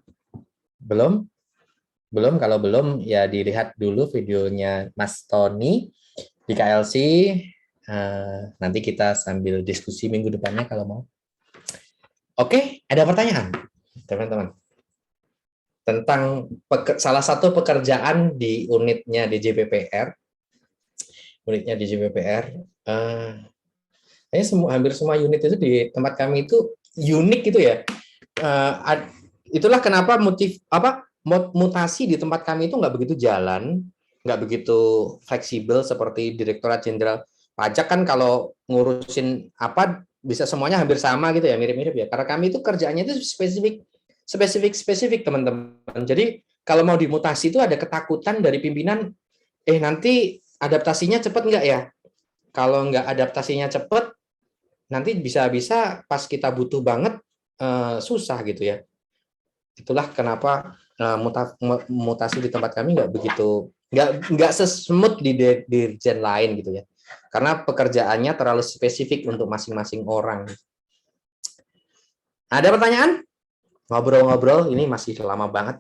Kalau belum ya dilihat dulu videonya Mas Tony di KLC. Nanti kita sambil diskusi minggu depannya kalau mau. Oke, ada pertanyaan, teman-teman, tentang salah satu pekerjaan di unitnya DJPPR. Unitnya DJPPR, hampir semua unit itu di tempat kami itu unik gitu ya. Itulah kenapa mutasi di tempat kami itu nggak begitu jalan, nggak begitu fleksibel seperti Direktorat Jenderal Pajak. Kan kalau ngurusin apa bisa semuanya hampir sama gitu ya, mirip-mirip ya. Karena kami itu kerjaannya itu spesifik teman-teman. Jadi kalau mau dimutasi itu ada ketakutan dari pimpinan, nanti adaptasinya cepat nggak ya? Kalau nggak adaptasinya cepat, nanti bisa-bisa pas kita butuh banget susah gitu ya. Itulah kenapa mutasi di tempat kami nggak sesmooth di dirjen lain gitu ya. Karena pekerjaannya terlalu spesifik untuk masing-masing orang. Ada pertanyaan? Ngobrol-ngobrol ini masih lama banget.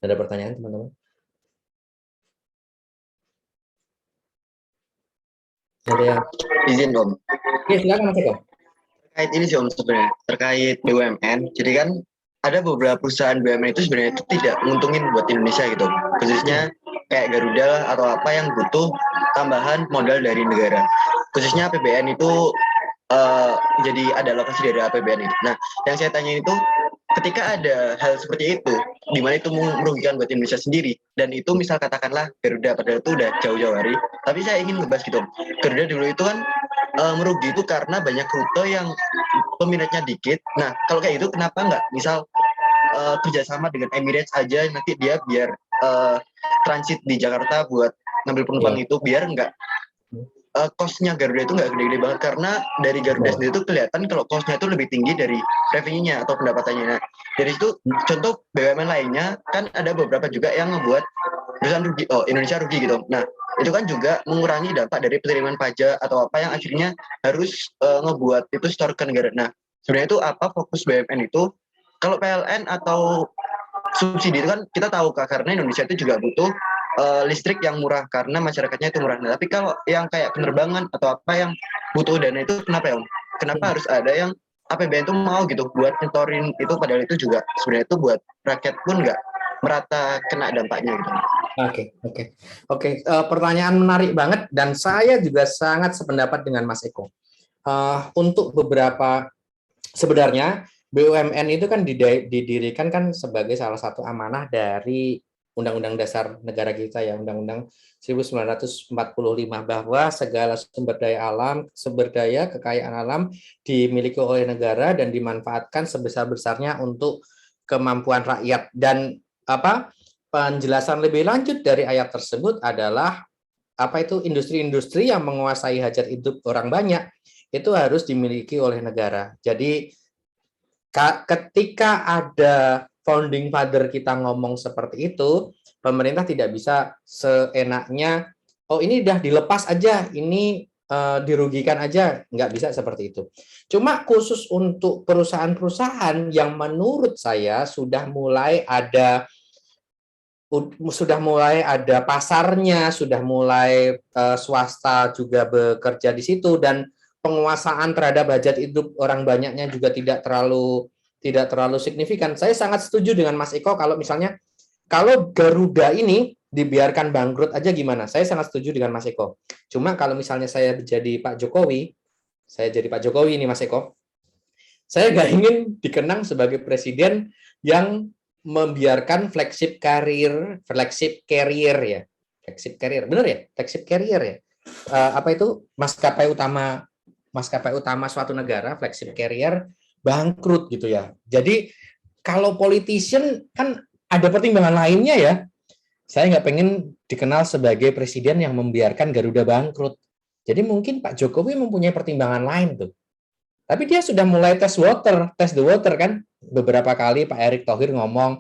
Ada pertanyaan, teman-teman? Ada yang Izin Om. Oke, silakan Mas Eko. Terkait ini sih Om sebenarnya, terkait BUMN. Jadi kan ada beberapa perusahaan BUMN itu sebenarnya itu tidak menguntungin buat Indonesia gitu. Khususnya kayak Garuda atau apa yang butuh tambahan modal dari negara. Khususnya APBN itu jadi ada alokasi dari APBN itu. Nah, yang saya tanya itu ketika ada hal seperti itu, di mana itu merugikan buat Indonesia sendiri, dan itu misal katakanlah Garuda padahal itu udah jauh-jauh hari, tapi saya ingin ngebahas gitu. Garuda dulu itu kan merugi itu karena banyak rute yang peminatnya dikit. Nah, kalau kayak itu kenapa nggak misal kerjasama dengan Emirates aja, nanti dia biar transit di Jakarta buat ngambil penumpang itu, biar nggak cost-nya Garuda itu nggak gede-gede banget, karena dari Garuda sendiri itu kelihatan kalau cost-nya itu lebih tinggi dari revenue-nya atau pendapatannya. Nah, dari itu contoh BUMN lainnya kan ada beberapa juga yang membuat perusahaan rugi, Indonesia rugi gitu. Nah, itu kan juga mengurangi dampak dari penerimaan pajak atau apa yang akhirnya harus ngebuat itu store ke negara. Nah, sebenarnya itu apa fokus BUMN itu? Kalau PLN atau subsidi itu kan kita tahu Kak, karena Indonesia itu juga butuh listrik yang murah karena masyarakatnya itu murah. Nah, tapi kalau yang kayak penerbangan atau apa yang butuh dana itu kenapa ya Om? Kenapa harus ada yang APBN itu mau gitu buat nyetorin itu, padahal itu juga sebenarnya itu buat rakyat pun nggak merata kena dampaknya gitu. Oke. Pertanyaan menarik banget dan saya juga sangat sependapat dengan Mas Eko. Untuk beberapa sebenarnya BUMN itu kan didirikan kan sebagai salah satu amanah dari Undang-Undang Dasar Negara kita ya, Undang-Undang 1945, bahwa segala sumber daya alam, sumber daya kekayaan alam dimiliki oleh negara dan dimanfaatkan sebesar-besarnya untuk kemampuan rakyat. Dan penjelasan lebih lanjut dari ayat tersebut adalah industri-industri yang menguasai hajat hidup orang banyak itu harus dimiliki oleh negara. Jadi ketika ada founding father kita ngomong seperti itu, pemerintah tidak bisa seenaknya, oh ini udah dilepas aja, ini dirugikan aja, nggak bisa seperti itu. Cuma khusus untuk perusahaan-perusahaan yang menurut saya sudah mulai ada pasarnya, sudah mulai swasta juga bekerja di situ, dan penguasaan terhadap hajat hidup orang banyaknya juga tidak terlalu signifikan. Saya sangat setuju dengan Mas Eko kalau misalnya kalau Garuda ini dibiarkan bangkrut aja gimana? Saya sangat setuju dengan Mas Eko. Cuma kalau misalnya saya jadi Pak Jokowi ini Mas Eko, saya nggak ingin dikenang sebagai presiden yang membiarkan flagship carrier ya, maskapai utama suatu negara, flagship carrier bangkrut gitu ya. Jadi kalau politician kan ada pertimbangan lainnya ya. Saya nggak pengen dikenal sebagai presiden yang membiarkan Garuda bangkrut. Jadi mungkin Pak Jokowi mempunyai pertimbangan lain tuh. Tapi dia sudah mulai test the water kan. Beberapa kali Pak Erick Thohir ngomong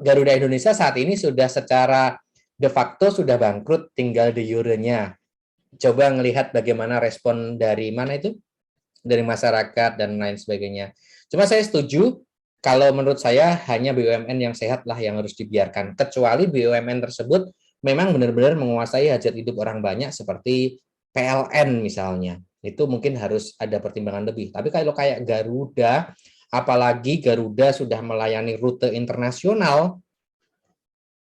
Garuda Indonesia saat ini sudah secara de facto sudah bangkrut, tinggal de jure-nya. Coba ngelihat bagaimana respon dari masyarakat dan lain sebagainya. Cuma saya setuju kalau menurut saya hanya BUMN yang sehat lah yang harus dibiarkan. Kecuali BUMN tersebut memang benar-benar menguasai hajat hidup orang banyak seperti PLN misalnya. Itu mungkin harus ada pertimbangan lebih. Tapi kalau kayak Garuda, apalagi Garuda sudah melayani rute internasional,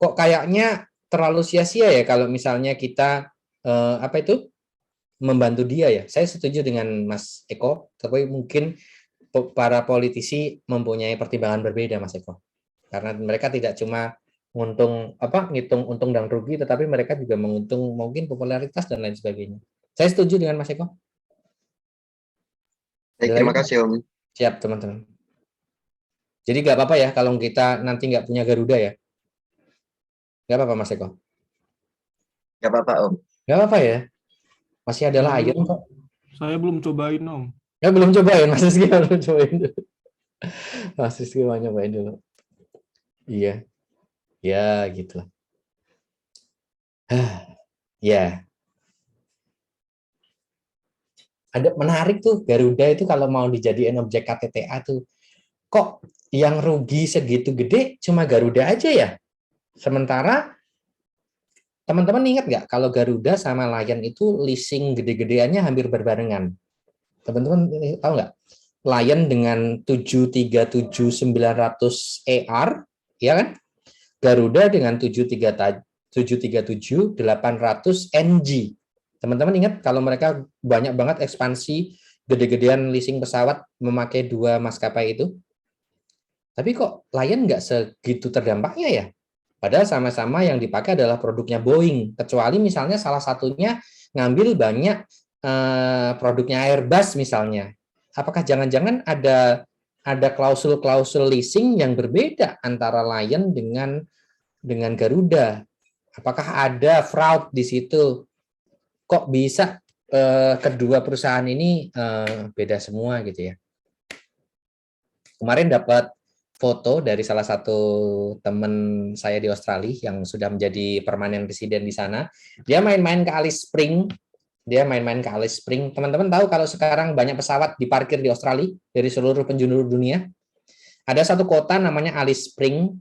kok kayaknya terlalu sia-sia ya kalau misalnya kita membantu dia ya. Saya setuju dengan Mas Eko, tapi mungkin para politisi mempunyai pertimbangan berbeda, Mas Eko. Karena mereka tidak cuma ngitung untung dan rugi, tetapi mereka juga menguntung mungkin popularitas dan lain sebagainya. Saya setuju dengan Mas Eko. Baik, terima kasih Om. Siap teman-teman. Jadi nggak apa-apa ya kalau kita nanti nggak punya Garuda ya. Nggak apa-apa Mas Eko. Nggak apa-apa Om. Nggak apa-apa ya. Masih ada Lion kok. Saya belum cobain Om. Ya belum cobain, Mas Rizky belum cobain dulu. Mas Rizky mau nyobain dulu. Iya. Ya gitu. Ya. Ada menarik tuh Garuda itu kalau mau dijadiin objek KTTA tuh. Kok yang rugi segitu gede cuma Garuda aja ya? Sementara teman-teman ingat nggak kalau Garuda sama Lion itu leasing gede-gedeannya hampir berbarengan. Teman-teman tahu nggak? Lion dengan 737-900 ER, ya kan? Garuda dengan 737-800 NG. Teman-teman ingat kalau mereka banyak banget ekspansi gede-gedean leasing pesawat memakai dua maskapai itu? Tapi kok Lion nggak segitu terdampaknya ya? Padahal sama-sama yang dipakai adalah produknya Boeing. Kecuali misalnya salah satunya ngambil banyak produknya Airbus misalnya. Apakah jangan-jangan ada klausul-klausul leasing yang berbeda antara Lion dengan Garuda? Apakah ada fraud di situ? Kok bisa kedua perusahaan ini beda semua gitu ya? Kemarin dapat foto dari salah satu teman saya di Australia yang sudah menjadi permanen residen di sana. Dia main-main ke Alice Springs. Teman-teman tahu kalau sekarang banyak pesawat diparkir di Australia dari seluruh penjuru dunia. Ada satu kota namanya Alice Springs.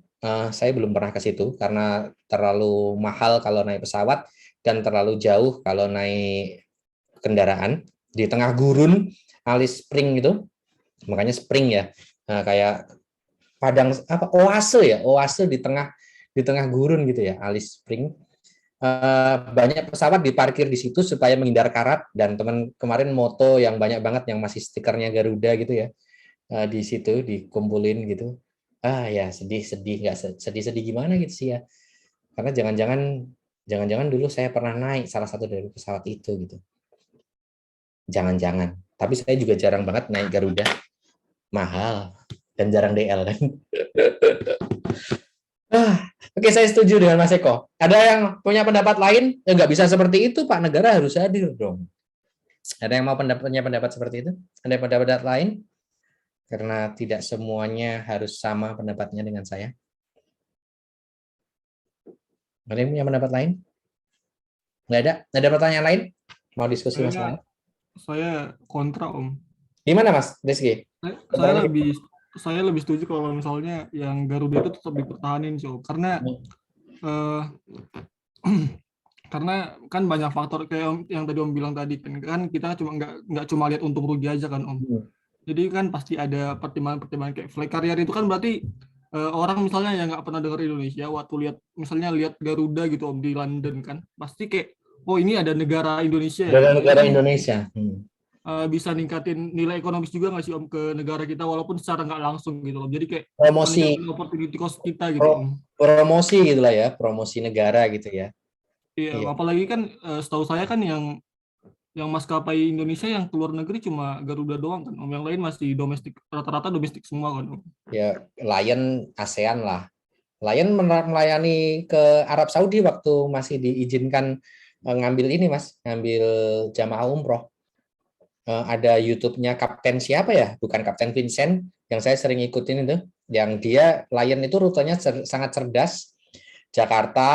Saya belum pernah ke situ karena terlalu mahal kalau naik pesawat dan terlalu jauh kalau naik kendaraan. Di tengah gurun Alice Springs itu, makanya spring ya, kayak padang oase di tengah gurun gitu ya, Alice Springs. Banyak pesawat diparkir di situ supaya menghindar karat, dan teman kemarin moto yang banyak banget yang masih stikernya Garuda gitu ya, di situ dikumpulin gitu. Ya sedih nggak sedih gimana gitu sih ya. Karena jangan-jangan dulu saya pernah naik salah satu dari pesawat itu gitu. Jangan-jangan. Tapi saya juga jarang banget naik Garuda. Mahal dan jarang DL kan. Oke, saya setuju dengan Mas Eko. Ada yang punya pendapat lain? Ya nggak bisa seperti itu, Pak. Negara harus hadir dong. Ada yang mau punya pendapat seperti itu? Ada pendapat lain? Karena tidak semuanya harus sama pendapatnya dengan saya. Ada yang punya pendapat lain? Nggak ada? Ada pertanyaan lain? Mau diskusi masalah? Saya kontra, Om. Gimana, Mas Rizky? Saya lebih setuju kalau misalnya yang Garuda itu tetap dipertahanin sih, Om. Karena eh, karena kan banyak faktor kayak yang tadi Om bilang tadi kan kita nggak cuma lihat untung rugi aja kan, Om. Jadi kan pasti ada pertimbangan kayak flag carrier itu kan berarti orang misalnya yang nggak pernah dengar Indonesia waktu lihat Garuda gitu Om di London kan pasti kayak oh ini ada negara Indonesia ya. Dari negara Kan, Indonesia. bisa ningkatin nilai ekonomis juga nggak sih Om ke negara kita walaupun secara nggak langsung gitu Om. Jadi kayak Promosi, meningkatin opportunity cost kita gitu Om. promosi gitulah ya, promosi negara gitu ya. Iya, Iya. apalagi kan setahu saya kan yang maskapai Indonesia yang keluar negeri cuma Garuda doang kan Om. Yang lain masih domestik, rata-rata domestik semua kan Om. Ya, Lion ASEAN lah. Lion melayani ke Arab Saudi waktu masih diizinkan ngambil ini, Mas, ngambil jamaah umroh. Ada YouTube-nya Kapten siapa ya? Bukan Kapten Vincent, yang saya sering ikutin itu. Yang dia Lion itu rutenya sangat cerdas. Jakarta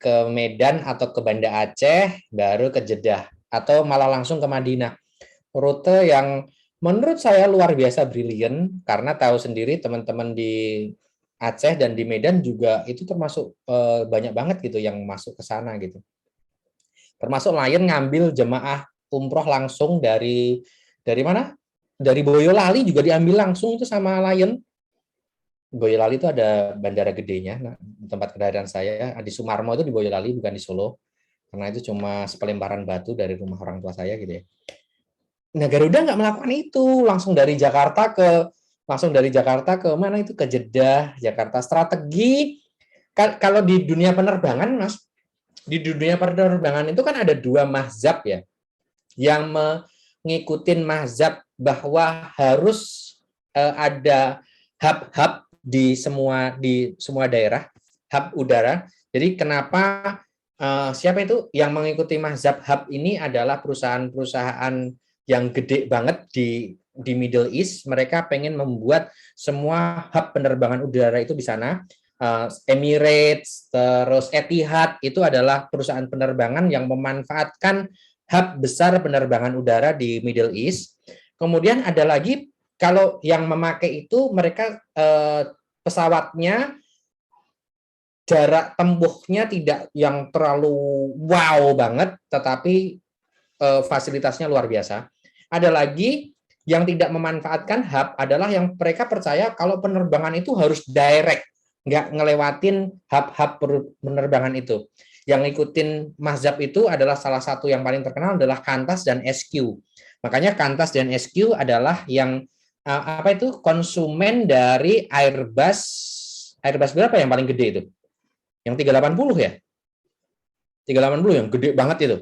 ke Medan atau ke Banda Aceh, baru ke Jeddah atau malah langsung ke Madinah. Rute yang menurut saya luar biasa brilian karena tahu sendiri teman-teman di Aceh dan di Medan juga itu termasuk banyak banget gitu yang masuk ke sana gitu. Termasuk Lion ngambil jemaah umroh langsung dari mana? Dari Boyolali juga diambil langsung itu sama Lion. Boyolali itu ada bandara gedenya, nah, tempat kelahiran saya di Sumarmo itu di Boyolali bukan di Solo, karena itu cuma sepelemparan batu dari rumah orang tua saya gitu ya. Nah Garuda nggak melakukan itu, langsung dari Jakarta ke mana itu ke Jeddah, Jakarta. Strategi kalau di dunia penerbangan, Mas, di dunia penerbangan itu kan ada dua mazhab ya, yang mengikuti mazhab bahwa harus ada hub-hub di semua daerah, hub udara. Jadi kenapa siapa itu yang mengikuti mazhab hub ini adalah perusahaan-perusahaan yang gede banget di Middle East. Mereka pengen membuat semua hub penerbangan udara itu di sana. Emirates, terus Etihad itu adalah perusahaan penerbangan yang memanfaatkan hub besar penerbangan udara di Middle East. Kemudian ada lagi kalau yang memakai itu mereka pesawatnya jarak tempuhnya tidak yang terlalu wow banget, tetapi fasilitasnya luar biasa. Ada lagi yang tidak memanfaatkan hub adalah yang mereka percaya kalau penerbangan itu harus direct, nggak ngelewatin hub-hub penerbangan itu. Yang ngikutin mazhab itu adalah salah satu yang paling terkenal adalah Qantas dan SQ. Makanya Qantas dan SQ adalah yang apa itu konsumen dari Airbus berapa yang paling gede itu? Yang 380 ya? 380 yang gede banget itu.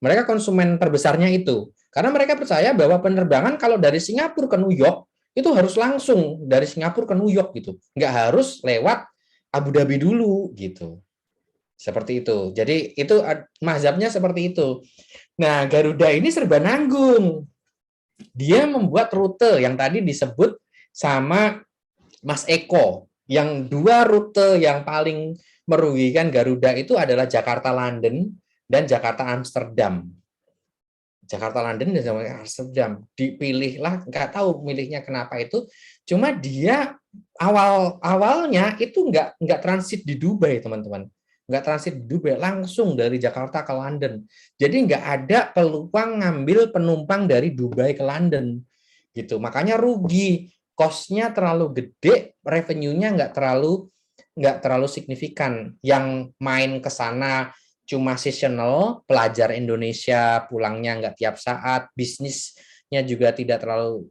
Mereka konsumen terbesarnya itu. Karena mereka percaya bahwa penerbangan kalau dari Singapura ke New York itu harus langsung dari Singapura ke New York gitu. Nggak harus lewat Abu Dhabi dulu gitu. Seperti itu. Jadi itu mazhabnya seperti itu. Nah, Garuda ini serba nanggung. Dia membuat rute yang tadi disebut sama Mas Eko. Yang dua rute yang paling merugikan Garuda itu adalah Jakarta-London dan Jakarta-Amsterdam. Jakarta-London dan Jakarta-Amsterdam. Dipilihlah, nggak tahu milihnya kenapa itu. Cuma dia awalnya itu nggak transit di Dubai, teman-teman. Nggak transit di Dubai, langsung dari Jakarta ke London. Jadi nggak ada peluang ngambil penumpang dari Dubai ke London. Gitu. Makanya rugi. Cost-nya terlalu gede, revenue-nya nggak terlalu signifikan. Yang main ke sana cuma seasonal, pelajar Indonesia pulangnya nggak tiap saat, bisnisnya juga tidak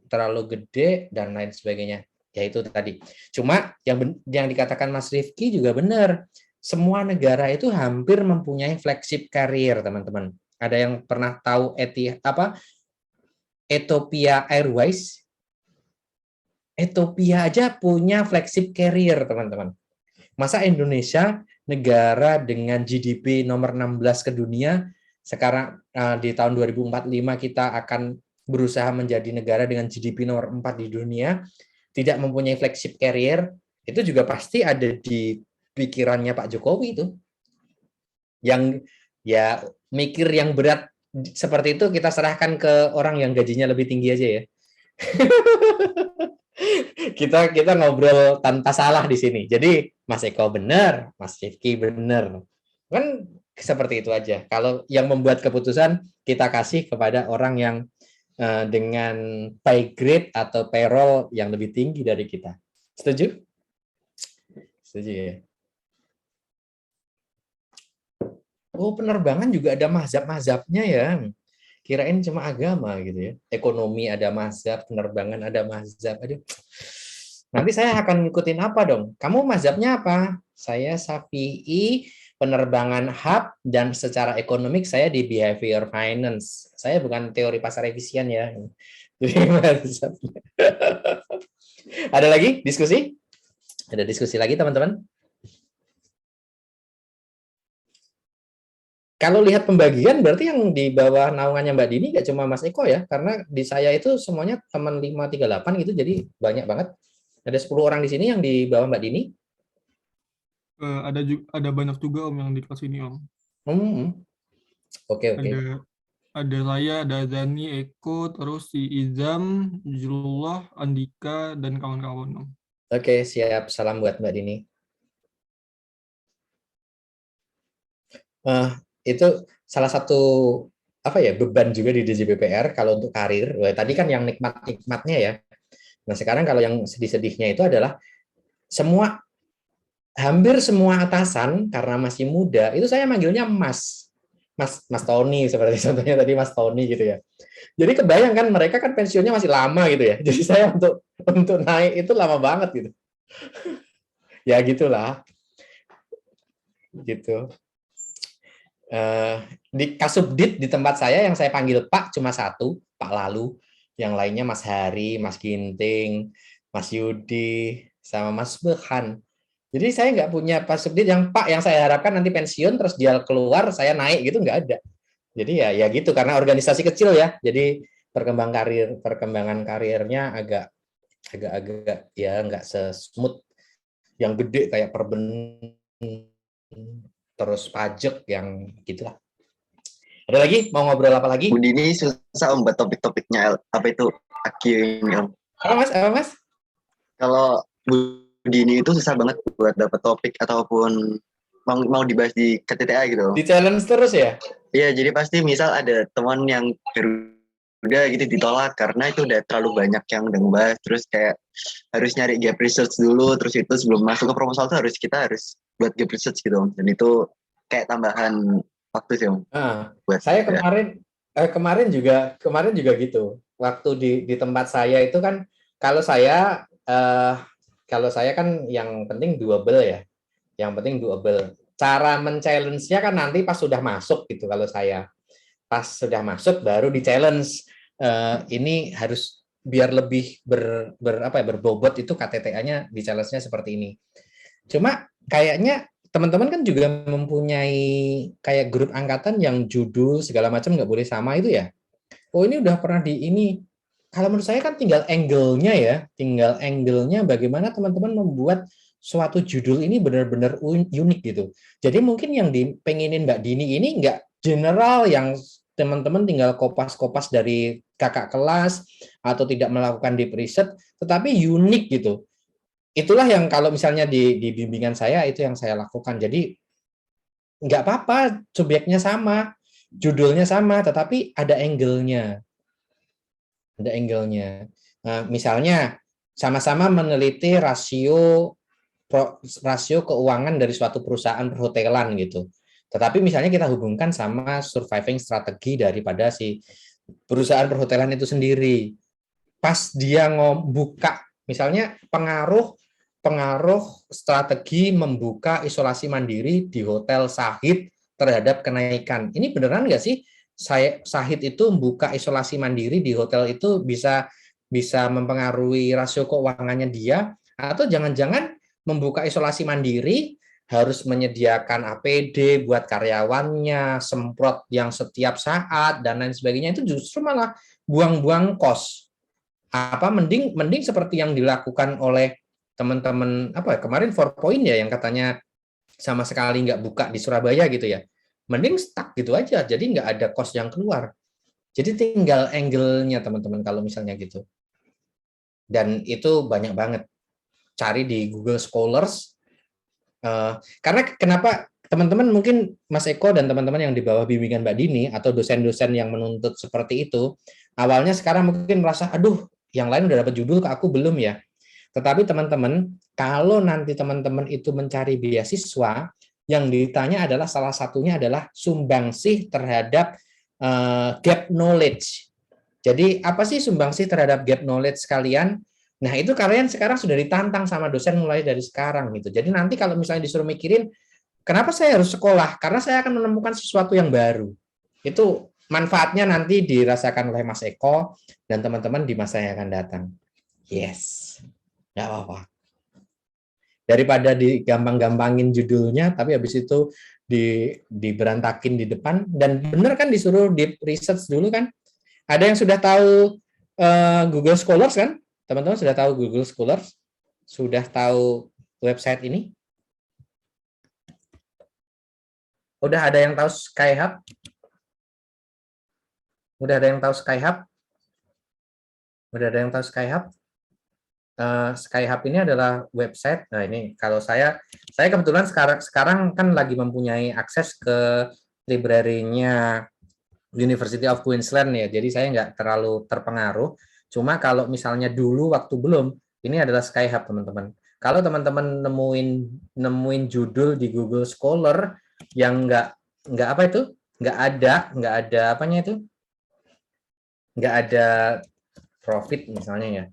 terlalu gede, dan lain sebagainya. yaitu tadi. Cuma yang dikatakan Mas Rifki juga benar. Semua negara itu hampir mempunyai flagship carrier, teman-teman. Ada yang pernah tahu Ethiopia Airways? Ethiopia aja punya flagship carrier, teman-teman. Masa Indonesia, negara dengan GDP nomor 16 ke dunia, sekarang di tahun 2045 kita akan berusaha menjadi negara dengan GDP nomor 4 di dunia, tidak mempunyai flagship carrier, itu juga pasti ada di pikirannya Pak Jokowi itu. Yang ya mikir yang berat seperti itu kita serahkan ke orang yang gajinya lebih tinggi aja ya. kita ngobrol tanpa salah di sini. Jadi Mas Eko benar, Mas Rifki benar. Kan seperti itu aja. Kalau yang membuat keputusan kita kasih kepada orang yang dengan pay grade atau payroll yang lebih tinggi dari kita. Setuju? Setuju ya. Oh, penerbangan juga ada mazhab-mazhabnya ya. Kirain cuma agama gitu ya. Ekonomi ada mazhab, penerbangan ada mazhab. Aduh. Nanti saya akan ngikutin apa dong? Kamu mazhabnya apa? Saya Syafi'i, penerbangan hub, dan secara ekonomik saya di behavior finance. Saya bukan teori pasar efisien ya. Ada lagi diskusi? Ada diskusi lagi teman-teman? Kalau lihat pembagian berarti yang di bawah naungannya Mbak Dini nggak cuma Mas Eko ya, karena di saya itu semuanya teman 538 gitu, jadi banyak banget. Ada 10 orang di sini yang di bawah Mbak Dini. Ada banyak juga Om yang di kelas ini Om. Oke. Ada saya, ada Zani, Eko, terus si Izam, Julullah, Andika, dan kawan-kawan Om. Oke, siap. Salam buat Mbak Dini. Itu salah satu beban juga di DJBPR kalau untuk karir. Tadi kan yang nikmat-nikmatnya ya. Nah, sekarang kalau yang sedih-sedihnya itu adalah hampir semua atasan karena masih muda, itu saya manggilnya Mas Tony, seperti contohnya tadi Mas Tony gitu ya. Jadi kebayangkan mereka kan pensiunnya masih lama gitu ya. Jadi saya untuk naik itu lama banget gitu. Ya gitulah. Gitu. Di Kasubdit di tempat saya yang saya panggil Pak cuma satu, Pak Lalu, yang lainnya Mas Hari, Mas Ginting, Mas Yudi, sama Mas Behan. Jadi saya nggak punya Kasubdit yang Pak yang saya harapkan nanti pensiun terus dia keluar saya naik gitu, nggak ada. Jadi ya gitu karena organisasi kecil ya, jadi perkembangan karirnya agak ya nggak sesmooth yang gede kayak Perben terus pajak yang gitulah. Ada lagi? Mau ngobrol apa lagi? Bu Dini susah Om buat topik-topiknya apa itu AQ ini Om. Apa mas? Kalau Bu Dini itu susah banget buat dapat topik ataupun mau dibahas di KTTA gitu. Di challenge terus ya? Iya, jadi pasti misal ada teman yang udah gitu ditolak karena itu udah terlalu banyak yang udah ngebahas, terus kayak harus nyari gap research dulu, terus itu sebelum masuk ke proposal tuh kita harus buat gap research gitu Om. Dan itu kayak tambahan waktu sih Om. Buat saya kemarin juga gitu. Waktu di tempat saya itu kan kalau saya kan yang penting doable ya. Yang penting doable. Cara men-challenge-nya kan nanti pas sudah masuk gitu. Kalau saya pas sudah masuk baru di-challenge. Ini harus biar lebih berbobot itu KTTA-nya di-challenge-nya seperti ini. Cuma kayaknya teman-teman kan juga mempunyai kayak grup angkatan yang judul segala macam nggak boleh sama itu ya. Oh ini udah pernah di ini. Kalau menurut saya kan tinggal angle-nya ya, bagaimana teman-teman membuat suatu judul ini benar-benar unik gitu. Jadi mungkin yang dipengenin Mbak Dini ini nggak general yang teman-teman tinggal kopas-kopas dari kakak kelas atau tidak melakukan deep research, tetapi unik gitu. Itulah yang kalau misalnya di bimbingan saya itu yang saya lakukan. Jadi nggak apa-apa subjeknya sama, judulnya sama, tetapi ada angle-nya. Nah, misalnya sama-sama meneliti rasio keuangan dari suatu perusahaan perhotelan gitu. Tetapi misalnya kita hubungkan sama surviving strategi daripada si perusahaan perhotelan itu sendiri. Pas dia buka Misalnya pengaruh strategi membuka isolasi mandiri di Hotel Shahid terhadap kenaikan. Ini beneran nggak sih? Shahid itu membuka isolasi mandiri di hotel itu bisa mempengaruhi rasio keuangannya dia, atau jangan-jangan membuka isolasi mandiri harus menyediakan APD buat karyawannya, semprot yang setiap saat dan lain sebagainya, itu justru malah buang-buang kos. Mending seperti yang dilakukan oleh teman-teman kemarin 4 Point ya, yang katanya sama sekali nggak buka di Surabaya gitu ya. Mending stuck gitu aja, jadi nggak ada kos yang keluar. Jadi tinggal angle-nya teman-teman kalau misalnya gitu. Dan itu banyak banget. Cari di Google Scholars. Karena kenapa teman-teman mungkin Mas Eko dan teman-teman yang di bawah bimbingan Mbak Dini atau dosen-dosen yang menuntut seperti itu, awalnya sekarang mungkin merasa, aduh, yang lain udah dapat judul, ke aku belum ya. Tetapi teman-teman, kalau nanti teman-teman itu mencari beasiswa, yang ditanya adalah salah satunya adalah sumbangsih terhadap gap knowledge. Jadi apa sih sumbangsih terhadap gap knowledge kalian? Nah, itu kalian sekarang sudah ditantang sama dosen mulai dari sekarang gitu. Jadi nanti kalau misalnya disuruh mikirin, kenapa saya harus sekolah? Karena saya akan menemukan sesuatu yang baru. Itu manfaatnya nanti dirasakan oleh Mas Eko dan teman-teman di masa yang akan datang. Yes, nggak apa-apa. Daripada digampang-gampangin judulnya, tapi habis itu diberantakin di depan, dan bener kan disuruh di research dulu kan? Ada yang sudah tahu Google Scholars kan? Teman-teman sudah tahu Google Scholars? Sudah tahu website ini? Udah ada yang tahu Skyhub? Udah ada yang tahu Skyhub? Udah ada yang tahu Skyhub? Skyhub ini adalah website. Nah, ini kalau saya kebetulan sekarang kan lagi mempunyai akses ke library-nya University of Queensland ya. Jadi saya nggak terlalu terpengaruh. Cuma kalau misalnya dulu waktu belum, ini adalah Skyhub, teman-teman. Kalau teman-teman nemuin judul di Google Scholar yang nggak apa itu, nggak ada apanya itu, nggak ada profit misalnya ya,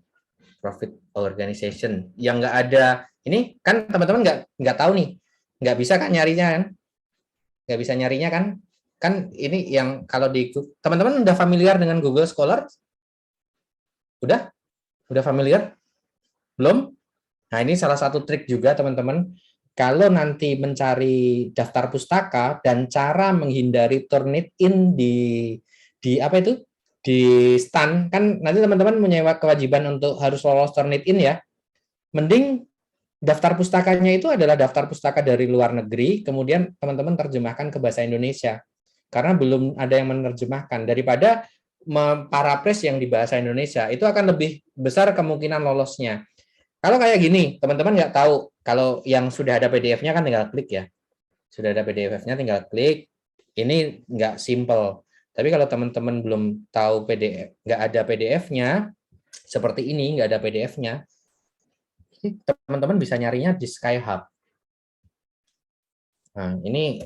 profit organization yang nggak ada, ini kan teman-teman nggak tahu nih, nggak bisa kan nyarinya kan, nggak bisa nyarinya kan ini yang kalau di teman-teman udah familiar dengan Google Scholar, udah familiar belum? Nah, ini salah satu trik juga teman-teman, kalau nanti mencari daftar pustaka dan cara menghindari Turnitin di apa itu, di stand, kan nanti teman-teman menyewa kewajiban untuk harus lolos Turnitin ya. Mending daftar pustakanya itu adalah daftar pustaka dari luar negeri, kemudian teman-teman terjemahkan ke bahasa Indonesia. Karena belum ada yang menerjemahkan, daripada paraphrase yang di bahasa Indonesia, itu akan lebih besar kemungkinan lolosnya. Kalau kayak gini, teman-teman nggak tahu, kalau yang sudah ada PDF-nya kan tinggal klik ya. Sudah ada PDF-nya tinggal klik, ini nggak simple. Tapi kalau teman-teman belum tahu PDF, nggak ada PDF-nya, seperti ini, nggak ada PDF-nya, teman-teman bisa nyarinya di Skyhub. Nah, ini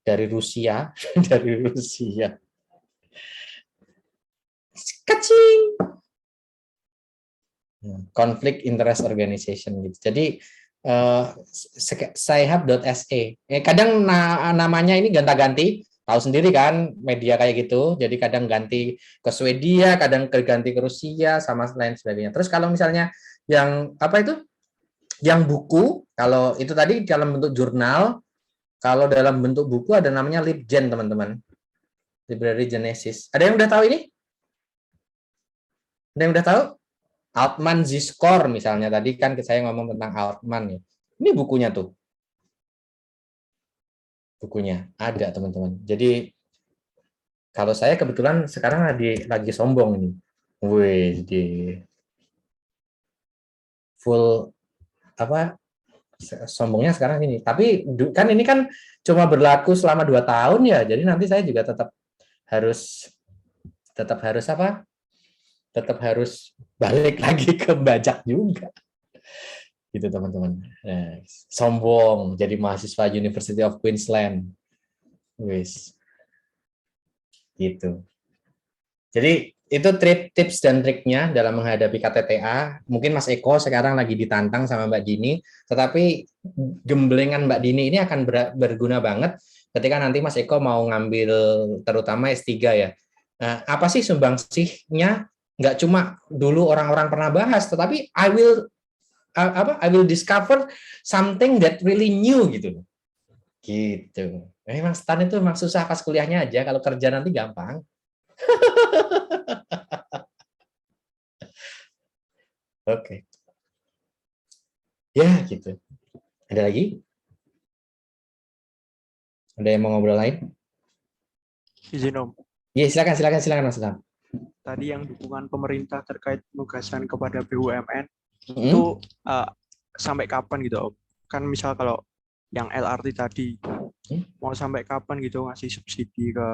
dari Rusia, dari Rusia. Kacing. Conflict Interest Organization gitu. Jadi skyhub.se. Kadang namanya ini gonta-ganti. Tahu sendiri kan media kayak gitu, jadi kadang ganti ke Swedia, kadang ganti ke Rusia, sama lain sebagainya. Terus kalau misalnya yang apa itu, yang buku, kalau itu tadi dalam bentuk jurnal, kalau dalam bentuk buku ada namanya LibGen, teman-teman. Library Genesis. Ada yang udah tahu ini? Ada yang udah tahu? Altman Z-Score misalnya, tadi kan saya ngomong tentang Altman ya. Ini bukunya tuh. Bukunya ada, teman-teman. Jadi kalau saya kebetulan sekarang lagi sombong ini. Wih, di full apa, sombongnya sekarang ini. Tapi kan ini kan cuma berlaku selama 2 tahun ya. Jadi nanti saya juga tetap harus apa? Tetap harus balik lagi ke bajak juga. Gitu, teman-teman. Nah, sombong jadi mahasiswa University of Queensland. Wis. Gitu. Jadi Itu tips dan triknya dalam menghadapi KTTA. Mungkin Mas Eko sekarang lagi ditantang sama Mbak Dini, tetapi gemblengan Mbak Dini ini akan berguna banget ketika nanti Mas Eko mau ngambil terutama S3 ya. Nah, apa sih sumbangsihnya? Nggak cuma dulu orang-orang pernah bahas, tetapi I will discover something that really new gitu. Gitu. Memang STAN itu memang susah pas kuliahnya aja, kalau kerja nanti gampang. Oke. Ya, gitu. Ada lagi? Ada yang mau ngobrol lain? Izin Om, Ya, silakan Mas Ilham. tadi yang dukungan pemerintah terkait penugasan kepada BUMN Hmm? itu sampai kapan gitu Om? Kan misal kalau yang LRT tadi mau sampai kapan gitu ngasih subsidi ke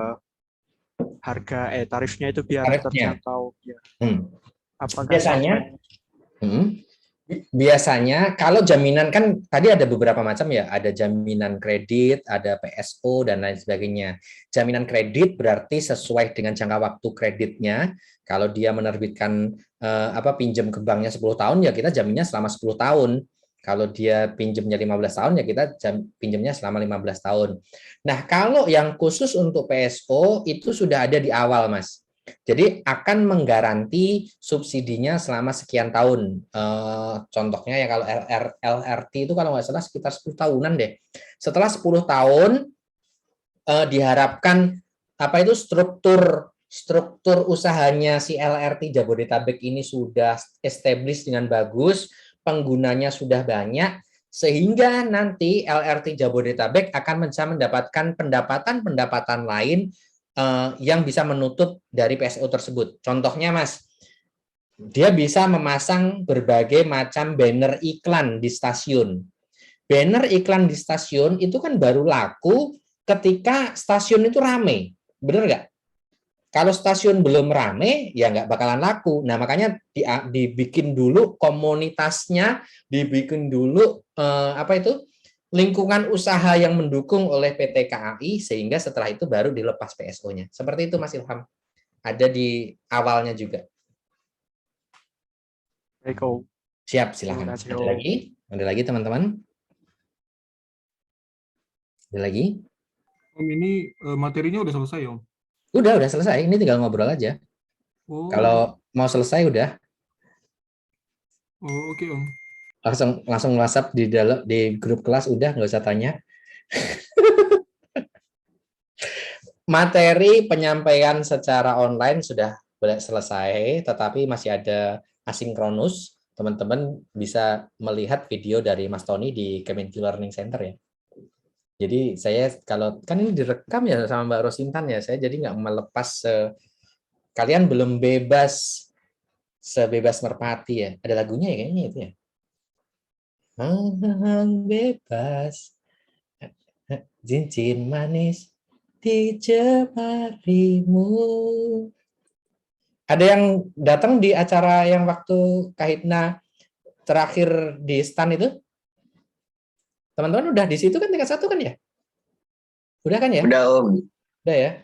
harga tarifnya itu biar Tarifnya. terjangkau ya. Apakah Biasanya biasanya kalau jaminan kan tadi ada beberapa macam ya, ada jaminan kredit, ada PSO dan lain sebagainya. Jaminan kredit berarti sesuai dengan jangka waktu kreditnya. Kalau dia menerbitkan pinjam ke banknya 10 tahun ya kita jaminnya selama 10 tahun. Kalau dia pinjamnya 15 tahun ya kita pinjamnya selama 15 tahun. Nah, kalau yang khusus untuk PSO itu sudah ada di awal, Mas. Jadi akan menggaranti subsidinya selama sekian tahun. Contohnya ya kalau LRT itu kalau nggak salah sekitar 10 tahunan deh. Setelah 10 tahun diharapkan struktur usahanya si LRT Jabodetabek ini sudah established dengan bagus, penggunanya sudah banyak, sehingga nanti LRT Jabodetabek akan bisa mendapatkan pendapatan lain yang bisa menutup dari PSO tersebut. Contohnya, Mas, dia bisa memasang berbagai macam banner iklan di stasiun. Banner iklan di stasiun itu kan baru laku ketika stasiun itu rame. Bener nggak? Kalau stasiun belum rame, ya nggak bakalan laku. Nah, makanya dibikin dulu komunitasnya, dibikin dulu lingkungan usaha yang mendukung oleh PT KAI, sehingga setelah itu baru dilepas PSO-nya. Seperti itu, Mas Ilham. Ada di awalnya juga. Baik Om. Siap, silakan. Ada lagi? Ada lagi, teman-teman? Ada lagi? Om, ini materinya udah selesai, Om? Udah selesai. Ini tinggal ngobrol aja. Oh. Kalau mau selesai udah. Oh, oke, Om. Langsung WhatsApp di grup kelas udah, nggak usah tanya. Materi penyampaian secara online sudah selesai, tetapi masih ada asinkronus. Teman-teman bisa melihat video dari Mas Tony di Kemenq Learning Center ya. Jadi saya kalau kan ini direkam ya sama Mbak Rosintan ya, saya jadi nggak melepas. Kalian belum sebebas merpati ya. Ada lagunya ya kayaknya itu ya. Bebas, cincin manis di jemarimu. Ada yang datang di acara yang waktu Kahitna terakhir di STAN itu? Teman-teman udah di situ kan tingkat 1 kan ya? Udah kan ya? Udah Om. Udah ya?